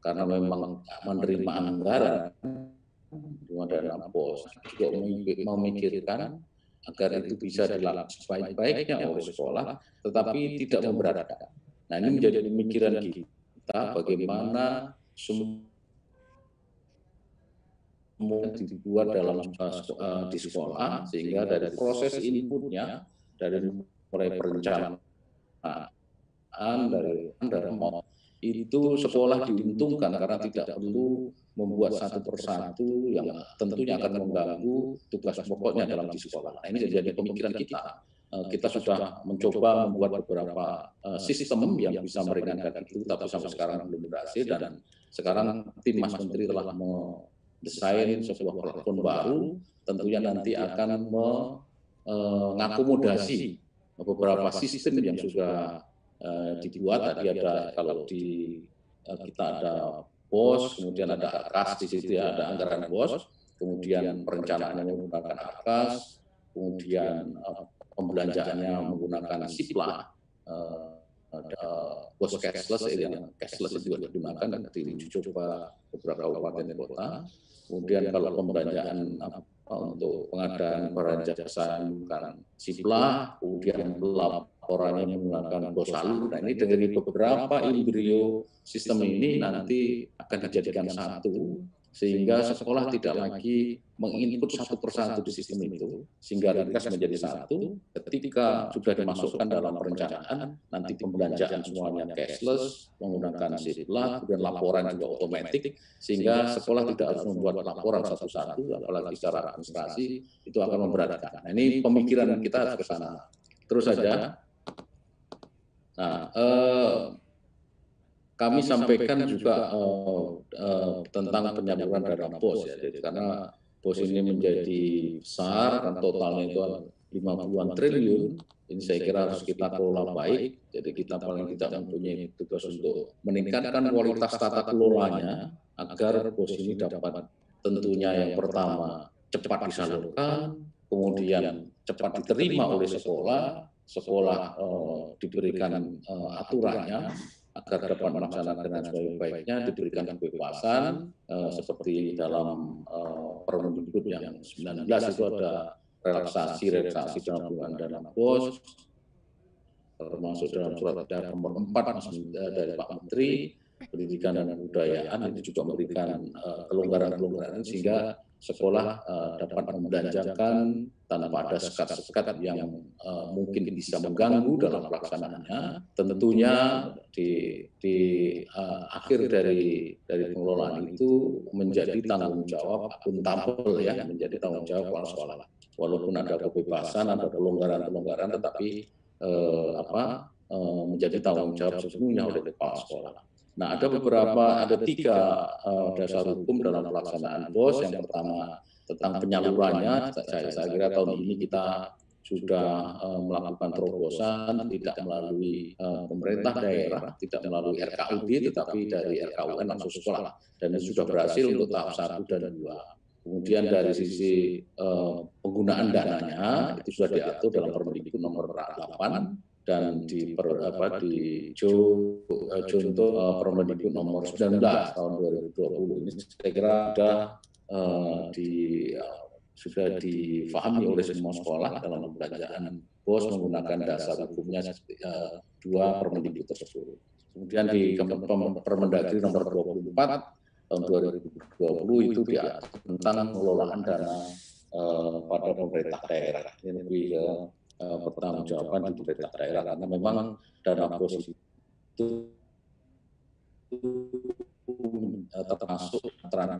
Speaker 13: karena memang menerima anggaran dana BOS juga memikirkan agar itu bisa dilakukan sebaik-baiknya oleh sekolah, tetapi tidak memberatkan. Nah ini menjadi pemikiran kita bagaimana semua dibuat di sekolah sehingga dari proses inputnya dari mulai perencanaan dari itu sekolah diuntungkan karena tidak perlu membuat satu persatu yang tentunya akan mengganggu tugas pokoknya dalam di sekolah. Nah, ini jadi pemikiran kita. Kita sudah mencoba membuat beberapa sistem yang bisa meringankan itu, tapi sampai sekarang belum berhasil. Dan sekarang tim Mas Menteri telah mendesain sebuah platform baru, tentunya nanti akan mengakomodasi beberapa sistem yang sudah dibuat. Tadi ada kalau kita ada BOS, kemudian ada ARKAS, di situ ada anggaran BOS, kemudian perencanaannya menggunakan ARKAS, kemudian pembelanjaannya menggunakan SIPLA, BOS cashless, yang cashless itu juga digunakan dan diuji coba beberapa kabupaten dan kota. Kemudian kalau pembelanjaan untuk pengadaan barang jasa menggunakan SIPLA, kemudian laporannya menggunakan BOS Salur. Nah ini dari beberapa embrio sistem ini nanti akan dijadikan satu, sehingga sekolah tidak lagi menginput satu persatu di sistem itu, sehingga ringkas menjadi satu. Ketika sudah dimasukkan dalam perencanaan, nanti pembelanjaan semuanya cashless, menggunakan SIPLA, kemudian laporan juga otomatis, sehingga sekolah tidak harus membuat laporan satu-satu, apalagi secara administrasi, itu akan memberatkan. Nah ini pemikiran kita harus ke sana. Terus saja. Nah, kami sampaikan juga tentang penyaluran dana BOS ya, jadi karena BOS ini menjadi besar dan totalnya itu 50-an triliun. Ini saya kira harus kita kelola baik. Jadi kita paling tidak mempunyai tugas untuk meningkatkan kualitas tata kelolanya agar BOS ini dapat tentunya yang pertama cepat disalurkan, kemudian cepat diterima oleh sekolah, diberikan aturannya agar dapat melaksanakan dengan sebaik-baiknya, diberikan kebebasan seperti dalam Permendikbud yang 19 itu ada relaksasi dalam penggunaan dana BOS, termasuk dalam surat edaran nomor 4 dari Pak Menteri Pendidikan dan Kebudayaan itu juga memberikan kelonggaran-kelonggaran sehingga sekolah dapat membelanjakan tanpa ada sekat-sekat yang mungkin bisa mengganggu dalam pelaksanaannya. Tentunya di akhir dari pengelolaan itu menjadi tanggung jawab akuntabel ya, menjadi tanggung jawab kepala sekolah. Walaupun ada kebebasan, ada kelonggaran-kelonggaran, tetapi menjadi tanggung jawab sepenuhnya oleh kepala sekolah. Nah, ada 3 dasar hukum dalam pelaksanaan BOS. Yang pertama tentang penyalurannya, saya kira tahun ini kita sudah melakukan terobosan tidak melalui pemerintah daerah, tidak melalui RKUD, tetapi dari RKUN langsung sekolah. Dan itu sudah berhasil untuk tahap 1 dan 2. Kemudian dari sisi penggunaan dananya itu sudah diatur dalam Permendikbud nomor 8 dan contoh Permendikbud nomor 19 tahun 2020 ini saya kira sudah difahami oleh semua sekolah dalam pembelajaran BOS menggunakan dasar hukumnya 2 Permendikbud tersebut. Kemudian di Permendagri nomor 24 tahun 2020 itu diatur tentang pengelolaan dana pada pemerintah daerah. Ini lebih ke pertanggungjawaban di pemerintah daerah karena memang dana BOS itu termasuk antara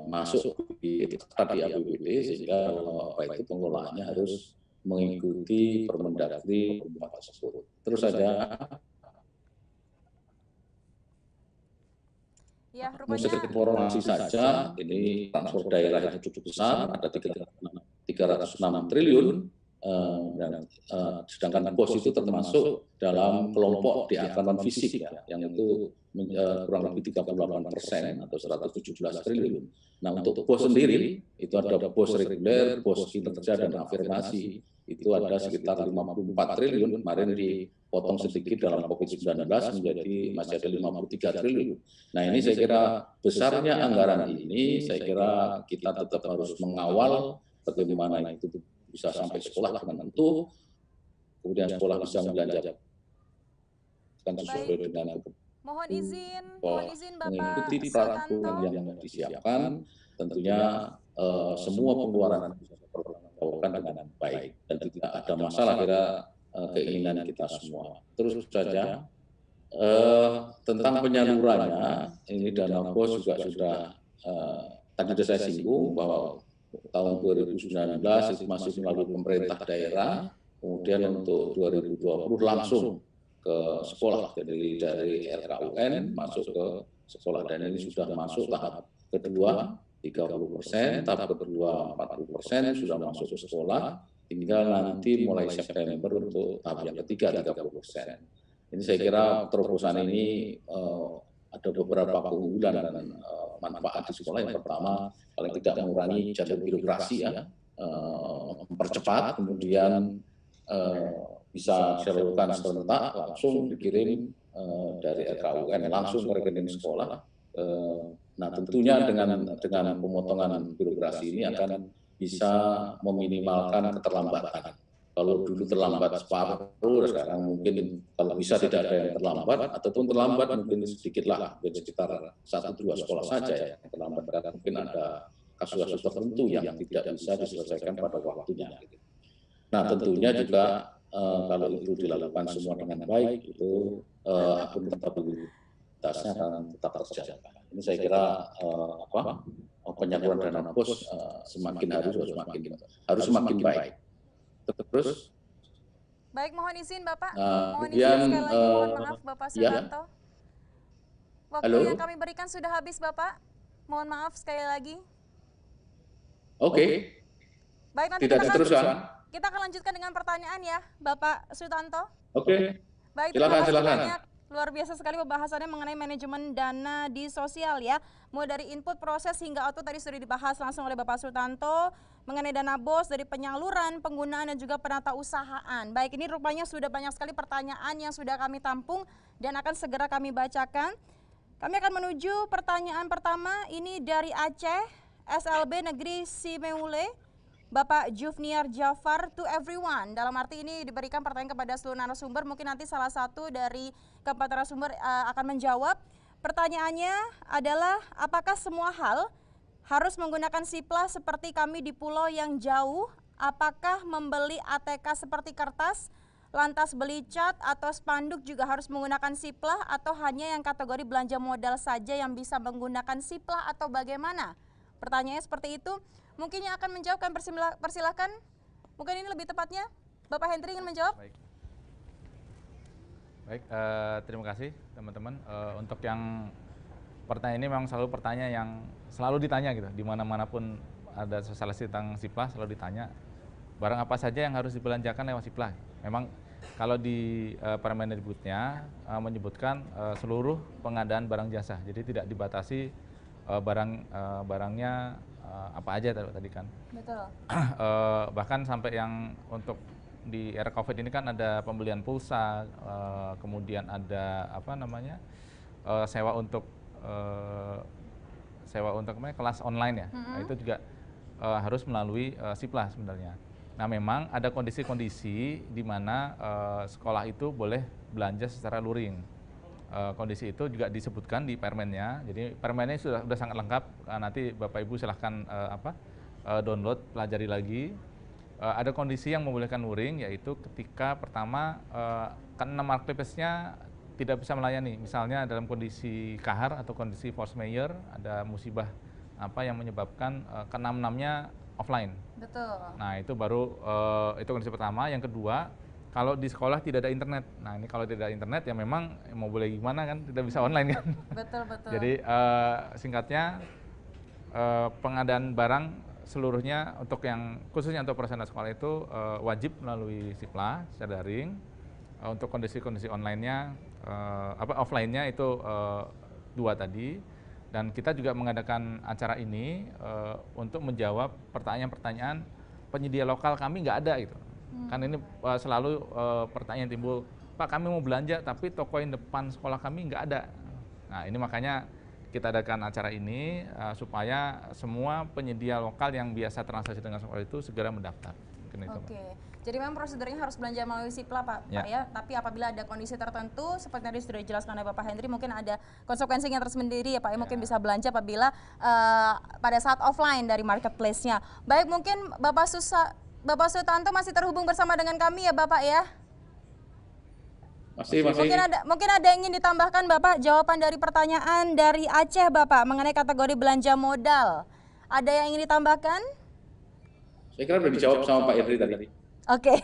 Speaker 13: masuk di APBD sehingga itu pengelolaannya harus mengikuti Permendagri 24 tersebut. Terus saja.
Speaker 9: Ya,
Speaker 13: Untuk informasi saja, ini transfer daerah yang cukup besar, ada 306 triliun, dan sedangkan BOS itu termasuk dalam kelompok di angka non fisik, yang itu kurang lebih 38% atau 117 triliun. Nah, untuk BOS sendiri, itu ada BOS reguler, BOS kinerja, dan afirmasi, itu ada sekitar 54 triliun, kemarin dipotong sedikit dalam COVID-19 menjadi masih ada 53 triliun. Nah, ini saya kira besarnya anggaran ini, saya kira kita tetap harus mengawal bagaimana itu bisa sampai sekolah dengan tentu, kemudian sekolah bisa membelanjakan sesuai dengan
Speaker 9: mohon izin Bapak
Speaker 13: mengikuti peraturan yang disiapkan, tentunya semua pengeluaran bisa dilakukan dengan baik dan tidak ada masalah kira keinginan kita semua. Terus saja tentang penyalurannya, ini dana BOS juga sudah tadi sudah saya singgung bahwa tahun 2019 itu masih melalui pemerintah daerah, kemudian untuk 2020 langsung ke sekolah, jadi dari RKUN masuk ke sekolah dan ini sudah masuk tahap kedua 30%, tahap kedua 40% sudah masuk ke sekolah, tinggal nanti mulai September untuk tahap yang ketiga 30%. Ini saya kira terobosan ini ada beberapa keunggulan dan manfaat di sekolah. Yang pertama, paling tidak mengurangi jalur birokrasi ya, mempercepat, kemudian bisa disalurkan serentak, langsung dikirim dari RKUN langsung ke rekening sekolah. Nah, tentunya dengan pemotongan birokrasi ini akan bisa meminimalkan keterlambatan. Kalau dulu terlambat separuh, sekarang mungkin kalau bisa tidak ada yang terlambat, ataupun terlambat mungkin sedikitlah, sekitar 1-2 sekolah saja yang terlambat, karena mungkin ada kasus-kasus tertentu yang tidak bisa diselesaikan pada waktunya. Nah, tentunya juga kalau itu dilakukan semua dengan baik, itu akuntabilitasnya akan tetap terjaga. Ini saya kira penyaluran dana BOS semakin harus semakin baik. Terus
Speaker 9: baik, mohon izin Bapak, mohon
Speaker 13: izin
Speaker 9: sekali lagi, mohon maaf Bapak Suranto. Waktu yang kami berikan sudah habis Bapak, mohon maaf sekali lagi.
Speaker 13: Oke.
Speaker 9: Baik, nanti
Speaker 13: tidak diteruskan.
Speaker 9: kita akan lanjutkan dengan pertanyaan ya, Bapak Sutanto.
Speaker 13: Oke.
Speaker 9: Baik,
Speaker 13: Silakan,
Speaker 9: terima kasih
Speaker 13: silakan.
Speaker 9: banyak. Luar biasa sekali pembahasannya mengenai manajemen dana di sosial ya. Mulai dari input, proses, hingga output tadi sudah dibahas langsung oleh Bapak Sutanto. Mengenai dana BOS dari penyaluran, penggunaan, dan juga penata usahaan. Baik, ini rupanya sudah banyak sekali pertanyaan yang sudah kami tampung dan akan segera kami bacakan. Kami akan menuju pertanyaan pertama, ini dari Aceh, SLB Negeri Simeule. Bapak Jufniar Jafar, to everyone. Dalam arti ini diberikan pertanyaan kepada seluruh narasumber. Mungkin nanti salah satu dari keempat narasumber akan menjawab. Pertanyaannya adalah, apakah semua hal harus menggunakan SIPLA seperti kami di pulau yang jauh? Apakah membeli ATK seperti kertas, lantas beli cat atau spanduk juga harus menggunakan SIPLA, atau hanya yang kategori belanja modal saja yang bisa menggunakan SIPLA, atau bagaimana? Pertanyaannya seperti itu. Mungkin yang akan menjawab, kan persilahkan. Mungkin ini lebih tepatnya Bapak Hendri ingin menjawab.
Speaker 5: Baik, terima kasih teman-teman. Untuk yang pertanyaan ini memang selalu pertanyaan yang selalu ditanya gitu. Di mana-mana pun ada sosialisasi tentang SIPLA selalu ditanya, barang apa saja yang harus dibelanjakan lewat SIPLA. Memang kalau di Permendikbudnya menyebutkan seluruh pengadaan barang jasa, jadi tidak dibatasi barangnya apa aja tadi kan. Betul. Bahkan sampai yang untuk di era COVID ini kan ada pembelian pulsa, kemudian ada apa namanya sewa untuk kelas online ya. Nah, itu juga harus melalui SIPLA sebenarnya. Nah, memang ada kondisi-kondisi di mana sekolah itu boleh belanja secara luring. Kondisi itu juga disebutkan di permennya. Jadi permennya sudah sangat lengkap. Nanti Bapak Ibu silahkan download, pelajari lagi. Ada kondisi yang membolehkan luring, yaitu ketika pertama ke-6 marketplace-nya tidak bisa melayani. Misalnya dalam kondisi kahar atau kondisi force majeure, ada musibah apa yang menyebabkan ke-6-6-nya offline. Betul. Nah, itu baru itu kondisi pertama. Yang kedua, kalau di sekolah tidak ada internet. Nah, ini kalau tidak ada internet ya memang mau boleh gimana kan, tidak bisa online kan. Betul, betul. Jadi singkatnya pengadaan barang seluruhnya untuk yang khususnya untuk operasional sekolah itu wajib melalui SIPLA secara daring. Untuk kondisi-kondisi online-nya offline-nya itu 2 tadi. Dan kita juga mengadakan acara ini untuk menjawab pertanyaan-pertanyaan penyedia lokal kami nggak ada gitu. Kan ini selalu pertanyaan timbul, Pak kami mau belanja tapi toko yang depan sekolah kami nggak ada. Nah ini makanya kita adakan acara ini supaya semua penyedia lokal yang biasa transaksi dengan sekolah itu segera mendaftar. Oke.
Speaker 9: Jadi memang prosedurnya harus belanja melalui SIPLA Pak ya. Tapi apabila ada kondisi tertentu seperti tadi sudah dijelaskan oleh Bapak Hendri, mungkin ada konsekuensinya tersendiri ya Pak ya. Mungkin bisa belanja apabila pada saat offline dari marketplace-nya. Baik, mungkin Bapak Sutanto masih terhubung bersama dengan kami ya Bapak ya?
Speaker 13: Masih.
Speaker 9: Mungkin ada yang ingin ditambahkan Bapak, jawaban dari pertanyaan dari Aceh Bapak mengenai kategori belanja modal. Ada yang ingin ditambahkan?
Speaker 13: Saya kira sudah dijawab sama Pak Hendri tadi.
Speaker 9: Oke,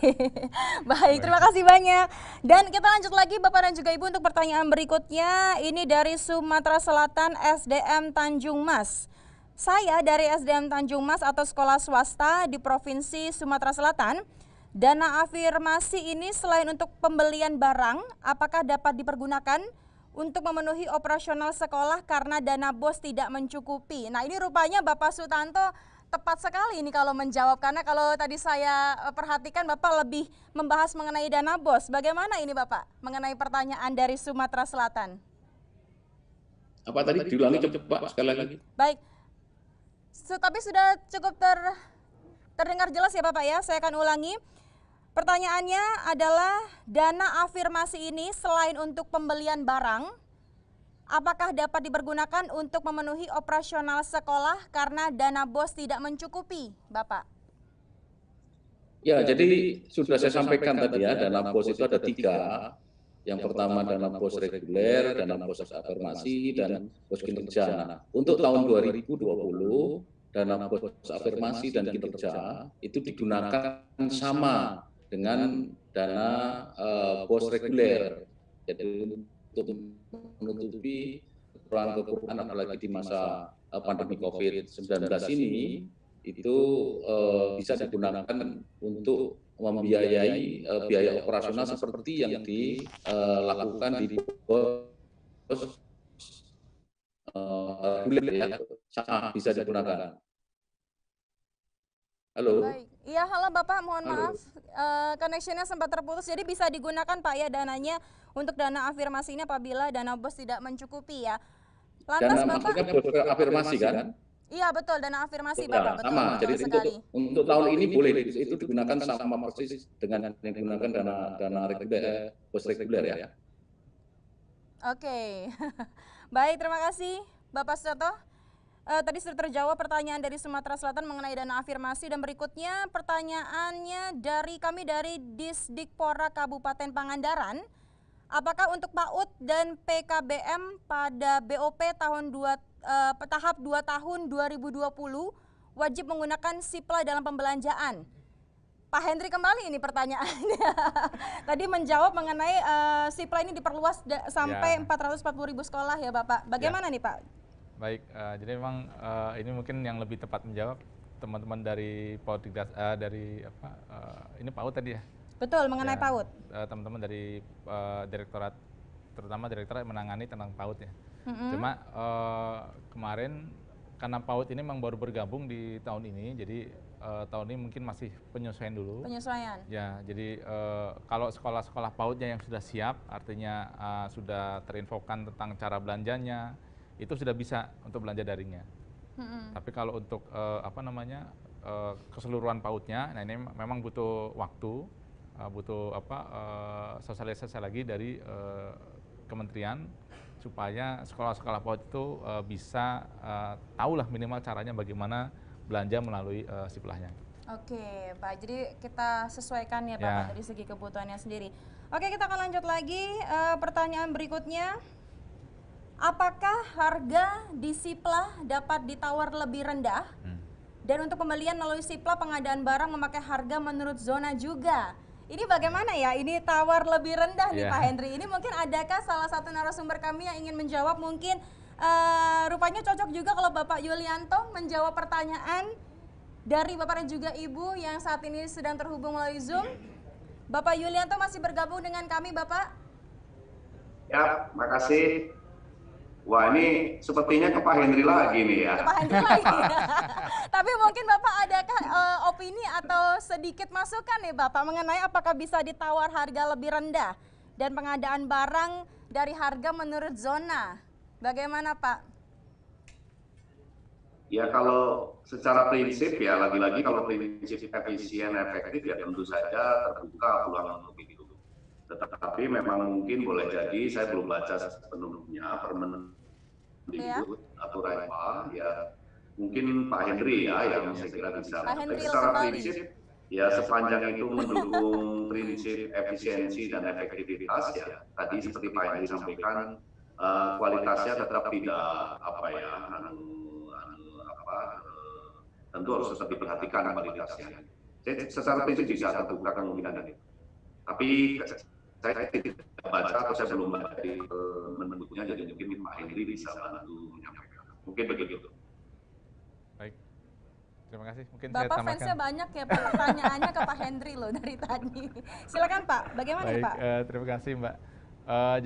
Speaker 9: baik, terima kasih banyak. Dan kita lanjut lagi Bapak dan juga Ibu untuk pertanyaan berikutnya. Ini dari Sumatera Selatan, SDM Tanjung Mas. Saya dari SDM Tanjung Mas atau sekolah swasta di Provinsi Sumatera Selatan. Dana afirmasi ini selain untuk pembelian barang, apakah dapat dipergunakan untuk memenuhi operasional sekolah karena dana BOS tidak mencukupi? Nah ini rupanya Bapak Sutanto tepat sekali ini kalau menjawab, karena kalau tadi saya perhatikan Bapak lebih membahas mengenai dana BOS. Bagaimana ini Bapak mengenai pertanyaan dari Sumatera Selatan?
Speaker 13: Apa tadi diulangi cepat sekali lagi?
Speaker 9: Baik. Tapi sudah cukup terdengar jelas ya Bapak ya, saya akan ulangi. Pertanyaannya adalah dana afirmasi ini selain untuk pembelian barang, apakah dapat dipergunakan untuk memenuhi operasional sekolah karena dana BOS tidak mencukupi, Bapak?
Speaker 13: Ya, jadi sudah saya sampaikan tadi ya, dana BOS itu ada 3. Yang pertama dana BOS reguler, dana BOS afirmasi, dan BOS kinerja. Nah, untuk tahun 2020, dana BOS afirmasi dan kinerja itu digunakan sama dengan dana BOS reguler. Jadi untuk menutupi kekurangan apalagi di masa pandemi COVID-19 ini, itu bisa digunakan untuk membiayai biaya operasional seperti yang dilakukan di pos reguler ya, sangat bisa digunakan. Halo.
Speaker 9: Baik. Iya, halo Bapak, mohon
Speaker 13: Halo.
Speaker 9: maaf, connectionnya sempat terputus. Jadi bisa digunakan Pak ya dananya untuk dana afirmasi ini apabila dana BOS tidak mencukupi ya. Lantas
Speaker 13: Dana
Speaker 9: Bapak,
Speaker 13: maksudnya bos afirmasi kan?
Speaker 9: iya betul dana afirmasi
Speaker 13: Ya,
Speaker 9: Bapak, betul,
Speaker 13: sama.
Speaker 9: betul
Speaker 13: Jadi
Speaker 9: sekali.
Speaker 13: untuk tahun ini boleh itu digunakan sama persis dengan yang digunakan dana reguler, bos reguler ya.
Speaker 9: Oke, baik, terima kasih Bapak Sutoto. Tadi sudah terjawab pertanyaan dari Sumatera Selatan mengenai dana afirmasi, dan berikutnya pertanyaannya dari kami dari Disdikpora Kabupaten Pangandaran. Apakah untuk PAUD dan PKBM pada BOP tahap 2 tahun 2020 wajib menggunakan SIPLA dalam pembelanjaan? Pak Hendri kembali ini pertanyaannya. Tadi menjawab mengenai SIPLA ini diperluas sampai 440.000 sekolah ya Bapak. Bagaimana nih Pak?
Speaker 5: Baik, jadi memang ini mungkin yang lebih tepat menjawab teman-teman dari PAUD dari ini PAUD tadi ya.
Speaker 9: Betul, mengenai
Speaker 5: ya,
Speaker 9: PAUD.
Speaker 5: Teman-teman dari direktorat, terutama direktorat menangani tentang PAUD ya. Cuma kemarin karena PAUD ini memang baru bergabung di tahun ini, jadi tahun ini mungkin masih penyesuaian dulu.
Speaker 9: Penyesuaian.
Speaker 5: Ya, jadi kalau sekolah-sekolah PAUD-nya yang sudah siap, artinya sudah terinfokan tentang cara belanjanya, itu sudah bisa untuk belanja daringnya. Tapi kalau untuk keseluruhan PAUD-nya, nah ini memang butuh waktu, butuh sosialisasi lagi dari kementerian supaya sekolah-sekolah PAUD itu bisa tahulah minimal caranya bagaimana belanja melalui SIPLA-nya.
Speaker 9: Oke, Pak. Jadi kita sesuaikan ya Bapak dari segi kebutuhannya sendiri. Oke, kita akan lanjut lagi. Pertanyaan berikutnya. Apakah harga di SIPLA dapat ditawar lebih rendah? Dan untuk pembelian melalui SIPLA pengadaan barang memakai harga menurut zona juga. Ini bagaimana ya? Ini tawar lebih rendah nih Pak Hendri. Ini mungkin adakah salah satu narasumber kami yang ingin menjawab? Mungkin rupanya cocok juga kalau Bapak Yulianto menjawab pertanyaan dari Bapak dan juga Ibu yang saat ini sedang terhubung melalui Zoom. Bapak Yulianto masih bergabung dengan kami Bapak?
Speaker 10: Ya, makasih. Wah, ini sepertinya ke Pak Hendri lagi nih ya.
Speaker 9: Ke Pak Hendri lagi. Tapi mungkin Bapak adakah opini atau sedikit masukan nih Bapak mengenai apakah bisa ditawar harga lebih rendah dan pengadaan barang dari harga menurut zona? Bagaimana Pak?
Speaker 10: Ya kalau secara prinsip ya, lagi-lagi kalau prinsip efisien, efektif ya tentu saja terbuka peluang untuk itu. Tetapi memang mungkin boleh jadi, saya belum baca sepenuhnya Permendikbud atau Raipa, ya mungkin Pak Hendri ya yang saya kira bisa. Tapi secara prinsip ya sepanjang itu mendukung prinsip efisiensi dan efektivitas ya tadi seperti Pak Hendri sampaikan, kualitasnya tetap tidak tentu harus tetap diperhatikan kualitasnya. Secara prinsip bisa terbuka kemungkinan itu. Tapi saya tidak baca atau saya belum baca di Permendikbudnya, jadi mungkin Pak Hendri bisa bantu menyampaikan. Mungkin begitu.
Speaker 5: Baik, terima kasih. Mungkin
Speaker 9: Bapak
Speaker 5: saya tambahkan.
Speaker 9: fansnya banyak ya Pak, pertanyaannya ke Pak Hendri loh dari tadi. Silakan Pak, bagaimana
Speaker 5: Baik,
Speaker 9: Pak?
Speaker 5: Terima kasih Mbak.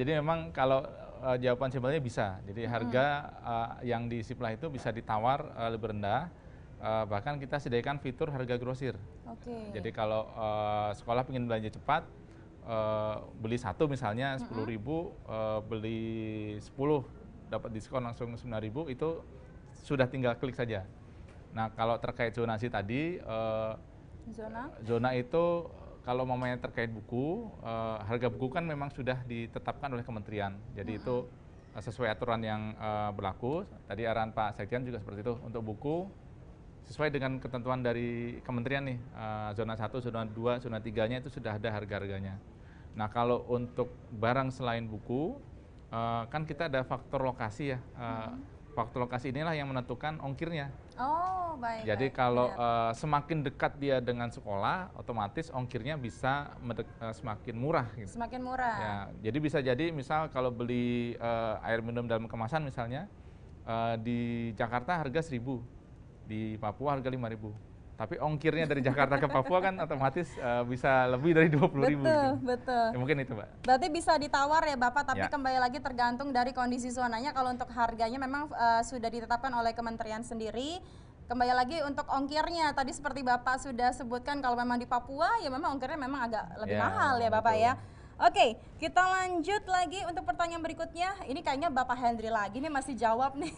Speaker 5: Jadi memang kalau jawaban simpelnya bisa. Jadi harga yang di SIPLA itu bisa ditawar lebih rendah. Bahkan kita sediakan fitur harga grosir. Jadi kalau sekolah ingin belanja cepat, beli satu misalnya 10.000, beli 10 dapat diskon langsung 9.000, itu sudah tinggal klik saja. Nah kalau terkait zonasi tadi, zona itu kalau mamanya terkait buku, harga buku kan memang sudah ditetapkan oleh kementerian. Jadi itu sesuai aturan yang berlaku. Tadi arahan Pak Sekjen juga seperti itu, untuk buku sesuai dengan ketentuan dari kementerian nih, zona 1, zona 2, zona 3-nya itu sudah ada harga-harganya. Nah kalau untuk barang selain buku, kan kita ada faktor lokasi ya, faktor lokasi inilah yang menentukan ongkirnya.
Speaker 9: Oh baik.
Speaker 5: Jadi kalau semakin dekat dia dengan sekolah, otomatis ongkirnya bisa semakin murah. Gitu.
Speaker 9: Semakin murah.
Speaker 5: Ya, jadi bisa jadi misal kalau beli air minum dalam kemasan misalnya, di Jakarta harga 1.000.
Speaker 14: Di Papua harga 5.000. Tapi ongkirnya dari Jakarta ke Papua kan otomatis bisa lebih dari 20.000.
Speaker 9: Betul,
Speaker 14: gitu.
Speaker 9: betul.
Speaker 14: Ya, mungkin itu, Mbak.
Speaker 9: Berarti bisa ditawar ya Bapak, tapi
Speaker 14: Ya.
Speaker 9: kembali lagi tergantung dari kondisi zonanya. Kalau untuk harganya memang sudah ditetapkan oleh kementerian sendiri. Kembali lagi untuk ongkirnya, tadi seperti Bapak sudah sebutkan kalau memang di Papua ya memang ongkirnya memang agak lebih mahal ya Bapak ya. Oke, kita lanjut lagi untuk pertanyaan berikutnya. Ini kayaknya Bapak Hendri lagi nih masih jawab nih.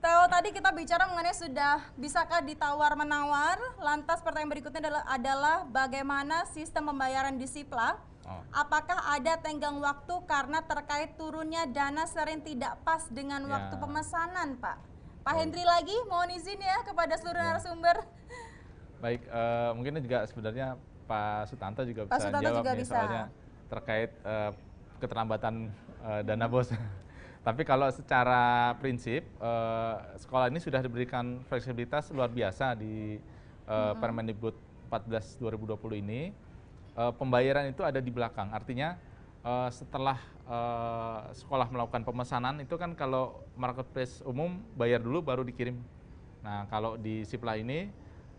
Speaker 9: Kalau tadi kita bicara mengenai sudah bisakah ditawar-menawar, lantas pertanyaan berikutnya adalah bagaimana sistem pembayaran di Sipla? Apakah ada tenggang waktu karena terkait turunnya dana sering tidak pas dengan waktu pemesanan, Pak? Pak Hendri lagi, mohon izin ya kepada seluruh narasumber.
Speaker 14: Baik, mungkin juga sebenarnya Pak Sutanto juga
Speaker 9: Pak
Speaker 14: bisa
Speaker 9: Sutanto
Speaker 14: jawab
Speaker 9: juga
Speaker 14: nih,
Speaker 9: bisa.
Speaker 14: soalnya terkait keterlambatan dana BOS. Tapi kalau secara prinsip, sekolah ini sudah diberikan fleksibilitas luar biasa di Permendikbud 14 2020 ini. Pembayaran itu ada di belakang, artinya setelah sekolah melakukan pemesanan itu kan kalau marketplace umum bayar dulu baru dikirim. Nah kalau di Sipla ini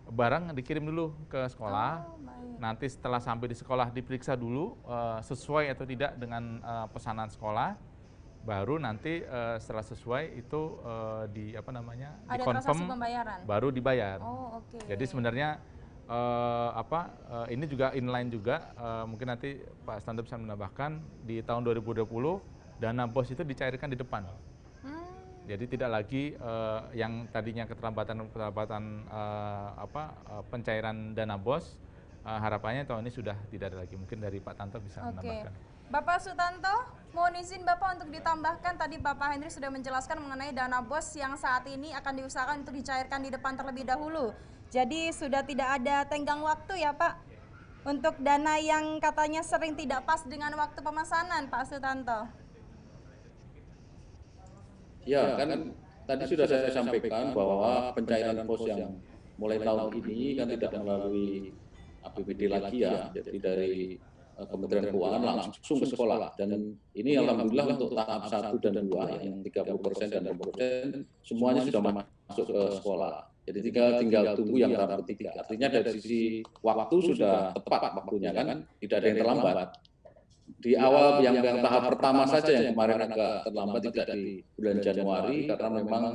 Speaker 14: barang dikirim dulu ke sekolah, nanti setelah sampai di sekolah diperiksa dulu sesuai atau tidak dengan pesanan sekolah, baru nanti setelah sesuai itu dikonfirm baru dibayar. Jadi sebenarnya ini juga inline juga, mungkin nanti Pak Sutanto bisa menambahkan di tahun 2020 dana BOS itu dicairkan di depan. Jadi tidak lagi yang tadinya keterlambatan pencairan dana BOS, harapannya tahun ini sudah tidak ada lagi. Mungkin dari Pak Tanto bisa menambahkan.
Speaker 9: Bapak Sutanto, mohon izin Bapak untuk ditambahkan, tadi Bapak Hendri sudah menjelaskan mengenai dana BOS yang saat ini akan diusahakan untuk dicairkan di depan terlebih dahulu. Jadi sudah tidak ada tenggang waktu ya Pak untuk dana yang katanya sering tidak pas dengan waktu pemesanan, Pak Sutanto.
Speaker 13: Ya kan tadi sudah saya sampaikan bahwa pencairan BOS yang mulai tahun ini kan tidak melalui APBD lagi ya, jadi dari Kementerian Keuangan langsung ke sekolah, dan ini alhamdulillah untuk tahap 1 dan 2 yang 30% dan 20% semuanya sudah masuk ke sekolah. Jadi tinggal tunggu yang tahap ketiga. Artinya dari sisi waktu sudah tepat waktunya kan, tidak ada yang terlambat. Di awal yang tahap pertama saja yang kemarin agak terlambat, tidak di bulan Januari karena memang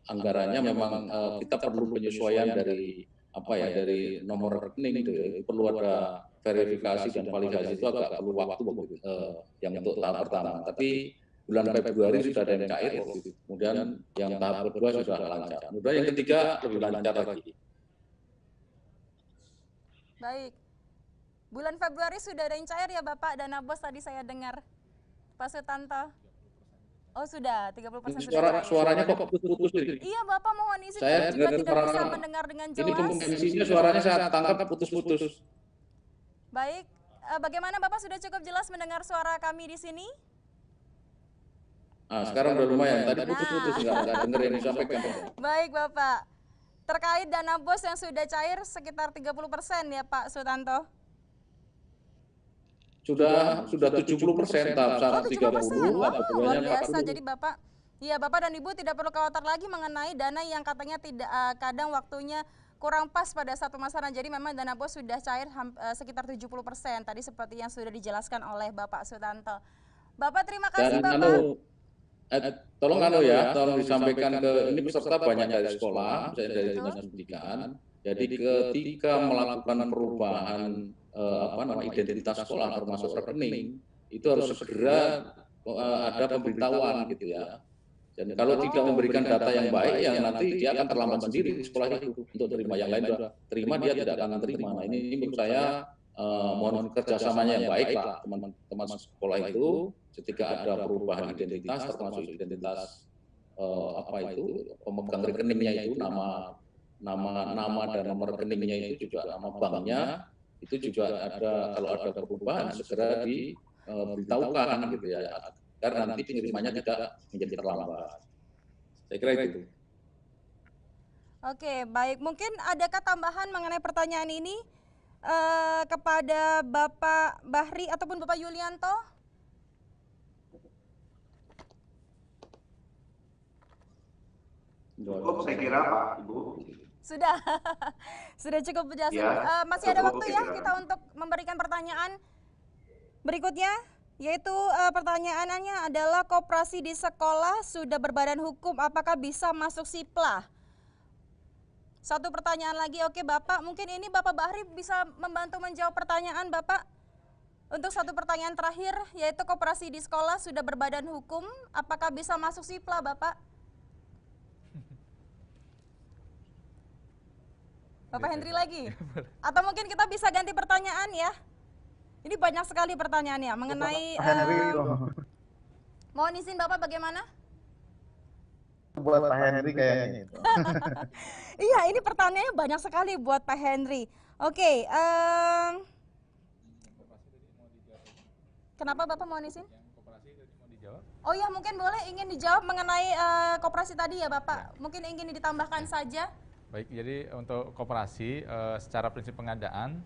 Speaker 13: anggarannya memang kita perlu penyesuaian dari dari nomor rekening itu, perlu ada verifikasi dan validasi, itu agak perlu waktu yang untuk tahap pertama. Tapi bulan Februari sudah ada yang cair, kemudian yang tahap kedua sudah lancar. Kemudian yang ketiga lebih lancar lagi.
Speaker 9: Baik, bulan Februari sudah ada yang cair ya Bapak, dana BOS tadi saya dengar, Pak Sutanto. Oh sudah, 30% sudah.
Speaker 13: Suaranya kok putus-putus nih?
Speaker 9: Iya Bapak, mohon izin
Speaker 13: saya
Speaker 9: juga tidak bisa mendengar dengan jelas.
Speaker 13: Ini pengisinya suaranya saya tangkap putus-putus.
Speaker 9: Baik, bagaimana Bapak sudah cukup jelas mendengar suara kami di sini?
Speaker 13: Sekarang udah lumayan, tadi putus-putus nggak denger yang disampaikan.
Speaker 9: Baik Bapak, terkait dana BOS yang sudah cair sekitar 30% ya Pak Sutanto?
Speaker 13: Sudah 70%, tahap 30%.
Speaker 9: Wow, luar biasa. Jadi Bapak, ya Bapak dan Ibu tidak perlu khawatir lagi mengenai dana yang katanya tidak kadang waktunya kurang pas pada saat pemasaran. Jadi memang dana BOS sudah cair sekitar 70%. Tadi seperti yang sudah dijelaskan oleh Bapak Sutanto. Bapak terima kasih Bapak.
Speaker 13: Tolong disampaikan ke ini peserta banyak dari sekolah, misalnya dari dinas pendidikan. Jadi ketika melakukan perubahan identitas sekolah termasuk rekening, itu harus segera ada pemberitahuan gitu ya. Dan kalau tidak memberikan data yang baik, ya nanti dia akan terlambat sendiri di sekolah itu untuk terima. Yang lain sudah terima, dia tidak akan terima. Nah, ini menurut saya mohon kerjasamanya yang baik Pak, teman-teman sekolah itu ketika ada perubahan identitas, termasuk identitas pemegang rekeningnya itu, nama dan nomor rekeningnya itu juga nama banknya, itu juga ada, kalau ada perubahan segera diberitahukan gitu ya, karena nanti pengirimannya tidak menjadi terlambat. Saya kira itu.
Speaker 9: Oke, baik. Mungkin adakah tambahan mengenai pertanyaan ini kepada Bapak Bahri ataupun Bapak Yulianto?
Speaker 10: Cukup saya kira Pak Ibu.
Speaker 9: Sudah, sudah cukup penjelasan.
Speaker 10: Ya,
Speaker 9: Masih ada
Speaker 10: cukup,
Speaker 9: waktu ya
Speaker 10: saya kira.
Speaker 9: kita untuk memberikan pertanyaan berikutnya, yaitu pertanyaannya adalah koperasi di sekolah sudah berbadan hukum, apakah bisa masuk SIPLA? Satu pertanyaan lagi, oke Bapak, mungkin ini Bapak Bahri bisa membantu menjawab pertanyaan Bapak. Untuk satu pertanyaan terakhir, yaitu koperasi di sekolah sudah berbadan hukum, apakah bisa masuk SIPLA Bapak? Bapak Hendri lagi? Atau mungkin kita bisa ganti pertanyaan ya? Ini banyak sekali pertanyaannya mengenai... mohon izin Bapak bagaimana?
Speaker 11: Buat Pak Henry kayaknya itu.
Speaker 9: Iya, ini pertanyaannya banyak sekali buat Pak Henry. Oke, kenapa Bapak mohon izin? Oh ya, mungkin boleh ingin dijawab mengenai koperasi tadi ya Bapak. Mungkin ingin ditambahkan saja.
Speaker 14: Baik, jadi untuk koperasi secara prinsip pengadaan,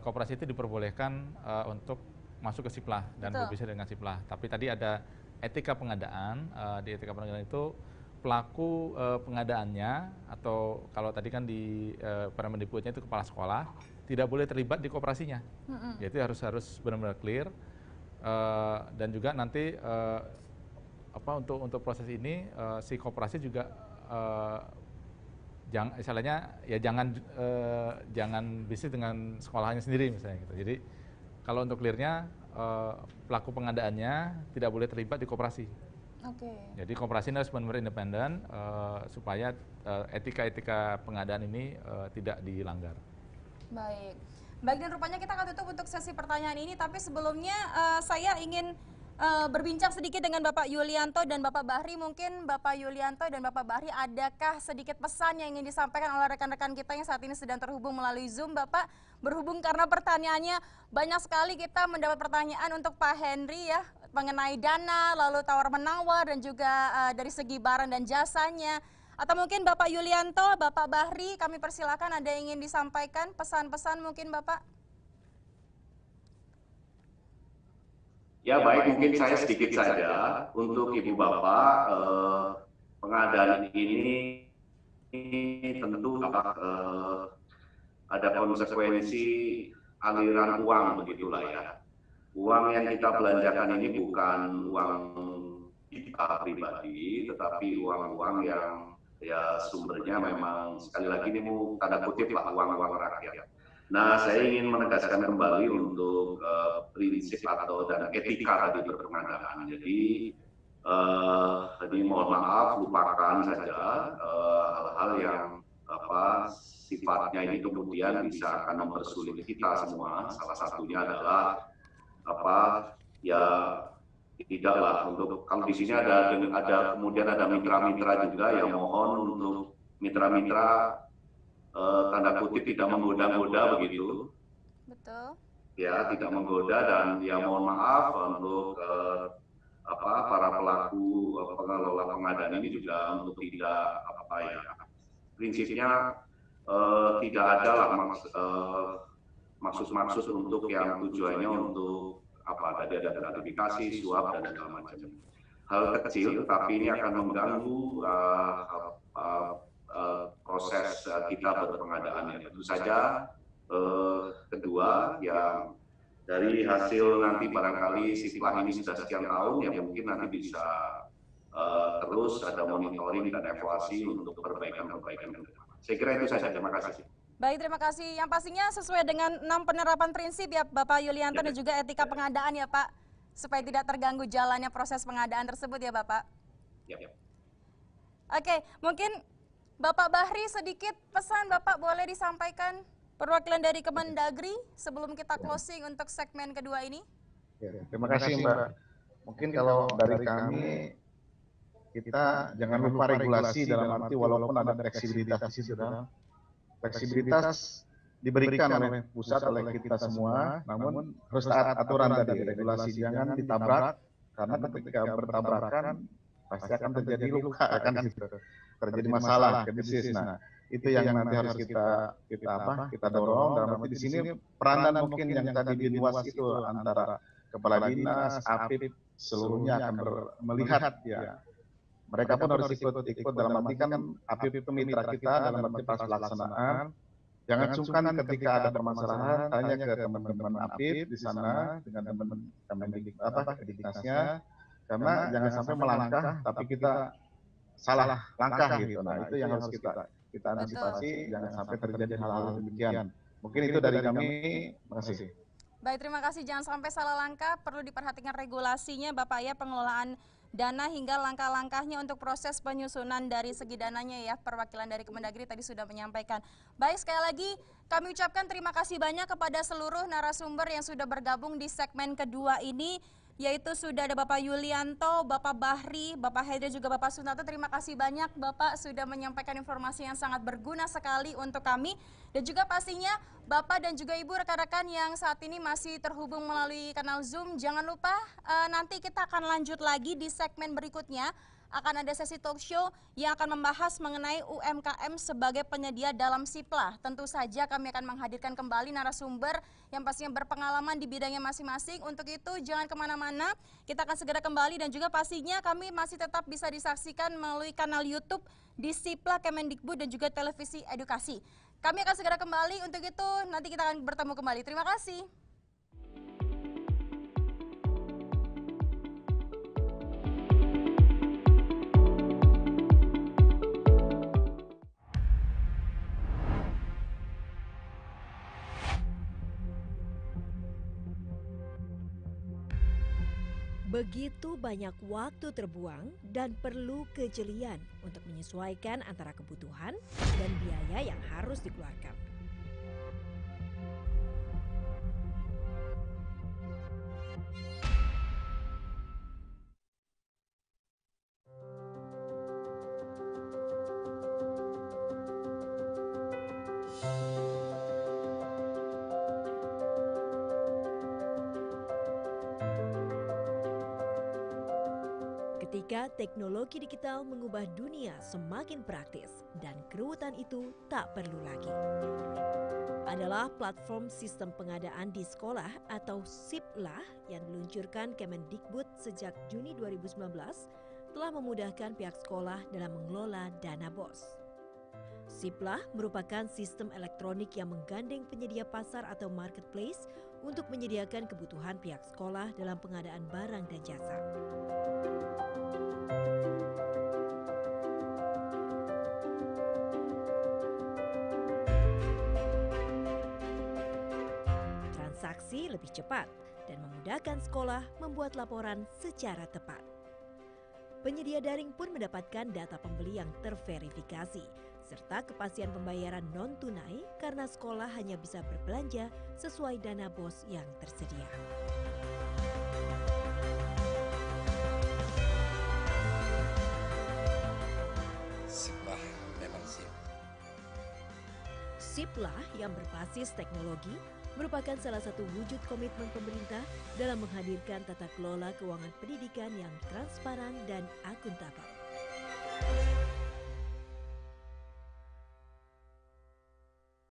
Speaker 14: koperasi itu diperbolehkan untuk masuk ke SIPLA dan berbisnis dengan SIPLA. Tapi tadi ada etika pengadaan, di etika pengadaan itu pelaku pengadaannya atau kalau tadi kan di Permendikbudnya itu kepala sekolah tidak boleh terlibat di koperasinya. Jadi harus benar-benar clear dan juga nanti untuk proses ini si koperasi juga jangan bisnis dengan sekolahnya sendiri misalnya gitu. Jadi kalau untuk clearnya pelaku pengadaannya tidak boleh terlibat di koperasi. Jadi koperasi harus benar-benar independen supaya etika-etika pengadaan ini tidak dilanggar.
Speaker 9: Baik, dan rupanya kita akan tutup untuk sesi pertanyaan ini. Tapi sebelumnya saya ingin berbincang sedikit dengan Bapak Yulianto dan Bapak Bahri. Mungkin Bapak Yulianto dan Bapak Bahri, adakah sedikit pesan yang ingin disampaikan oleh rekan-rekan kita yang saat ini sedang terhubung melalui Zoom, Bapak? Berhubung karena pertanyaannya banyak sekali, kita mendapat pertanyaan untuk Pak Henry ya, mengenai dana, lalu tawar-menawar, dan juga dari segi barang dan jasanya. Atau mungkin Bapak Yulianto, Bapak Bahri, kami persilakan, ada yang ingin disampaikan pesan-pesan mungkin Bapak?
Speaker 10: Ya baik, mungkin saya sedikit saja untuk Ibu Bapak, pengadaan ini tentu ada konsekuensi aliran uang begitulah ya. Uang yang kita belanjakan ini bukan uang kita pribadi, tetapi uang-uang yang ya sumbernya memang sekali lagi ini mau tanda kutip lah uang-uang rakyat. Nah, saya ingin menegaskan kembali untuk prinsip atau dan etika tadi berpengadaan. Jadi mohon maaf, lupakan saja hal-hal yang sifatnya ini kemudian bisa akan mempersulit kita semua. Salah satunya adalah tidaklah untuk kalau di sini ada kemudian ada mitra-mitra juga yang mohon untuk mitra-mitra tanda kutip tidak menggoda-goda begitu.
Speaker 9: Betul.
Speaker 10: Ya, tidak menggoda dan ya mohon maaf untuk para pelaku pengelola pengadaan ini juga untuk tidak prinsipnya tidak ada lah maksud-maksud untuk yang tujuannya untuk tadi ada gratifikasi, suap dan segala macam. Hal kecil tapi ini akan mengganggu proses kita berpengadaan. Tentu saja kedua yang dari hasil nanti barangkali SIPLA ini sudah sekian tahun ya mungkin nanti bisa terus ada monitoring dan evaluasi untuk perbaikan-perbaikan. Saya kira itu saja. Terima kasih.
Speaker 9: Baik, terima kasih. Yang pastinya sesuai dengan 6 penerapan prinsip ya Bapak Yulianto dan juga etika pengadaan ya Pak, supaya tidak terganggu jalannya proses pengadaan tersebut ya Bapak. Oke, mungkin Bapak Bahri sedikit pesan Bapak boleh disampaikan perwakilan dari Kemendagri sebelum kita closing untuk segmen kedua ini.
Speaker 11: Terima kasih Mbak. Mungkin kalau dari kami, kita jangan lupa regulasi dalam arti walaupun ada fleksibilitas di situ. Fleksibilitas diberikan oleh pusat, oleh kita semua, namun harus taat aturan tadi, regulasi jangan ditabrak, karena ketika bertabrakan pasti akan terjadi luka, akan terjadi masalah ke bisnis. Nah, itu yang nanti harus kita dorong. Dalam arti di sini peranan mungkin yang tadi diluas itu antara kepala dinas, APIP, seluruhnya akan melihat ya mereka pun harus ikut dalam arti kan APIP itu mitra kita dalam arti pas pelaksanaan. Jangan sungkan ketika ada permasalahan tanya ke teman-teman APIP di sana dengan teman-teman Kediknasnya, karena jangan sampai melangkah tapi kita salah langkah gitu. Nah itu yang harus kita antisipasi, jangan sampai terjadi hal-hal demikian. Mungkin itu dari kami. Terima kasih.
Speaker 9: Baik, terima kasih. Jangan sampai salah langkah, perlu diperhatikan regulasinya Bapak ya, pengelolaan dana hingga langkah-langkahnya untuk proses penyusunan dari segi dananya ya. Perwakilan dari Kemendagri tadi sudah menyampaikan. Baik, sekali lagi kami ucapkan terima kasih banyak kepada seluruh narasumber yang sudah bergabung di segmen kedua ini, yaitu sudah ada Bapak Yulianto, Bapak Bahri, Bapak Hedra, juga Bapak Sunarto. Terima kasih banyak Bapak sudah menyampaikan informasi yang sangat berguna sekali untuk kami. Dan juga pastinya Bapak dan juga Ibu rekan-rekan yang saat ini masih terhubung melalui kanal Zoom, jangan lupa nanti kita akan lanjut lagi di segmen berikutnya. Akan ada sesi talk show yang akan membahas mengenai UMKM sebagai penyedia dalam SIPLAH. Tentu saja kami akan menghadirkan kembali narasumber yang pastinya berpengalaman di bidangnya masing-masing. Untuk itu jangan kemana-mana, kita akan segera kembali dan juga pastinya kami masih tetap bisa disaksikan melalui kanal YouTube di SIPLAH Kemendikbud dan juga televisi edukasi. Kami akan segera kembali, untuk itu nanti kita akan bertemu kembali. Terima kasih.
Speaker 15: Begitu banyak waktu terbuang dan perlu kejelian untuk menyesuaikan antara kebutuhan dan biaya yang harus dikeluarkan. Ketika teknologi digital mengubah dunia semakin praktis dan keruwetan itu tak perlu lagi. Adalah platform sistem pengadaan di sekolah atau SIPLAH yang diluncurkan Kemendikbud sejak Juni 2019 telah memudahkan pihak sekolah dalam mengelola dana BOS. SIPLAH merupakan sistem elektronik yang menggandeng penyedia pasar atau marketplace untuk menyediakan kebutuhan pihak sekolah dalam pengadaan barang dan jasa. Transaksi lebih cepat dan memudahkan sekolah membuat laporan secara tepat. Penyedia daring pun mendapatkan data pembeli yang terverifikasi, serta kepastian pembayaran non-tunai karena sekolah hanya bisa berbelanja sesuai dana BOS yang tersedia.
Speaker 16: SIPLAH memang sip.
Speaker 15: SIPLAH yang berbasis teknologi merupakan salah satu wujud komitmen pemerintah dalam menghadirkan tata kelola keuangan pendidikan yang transparan dan akuntabel.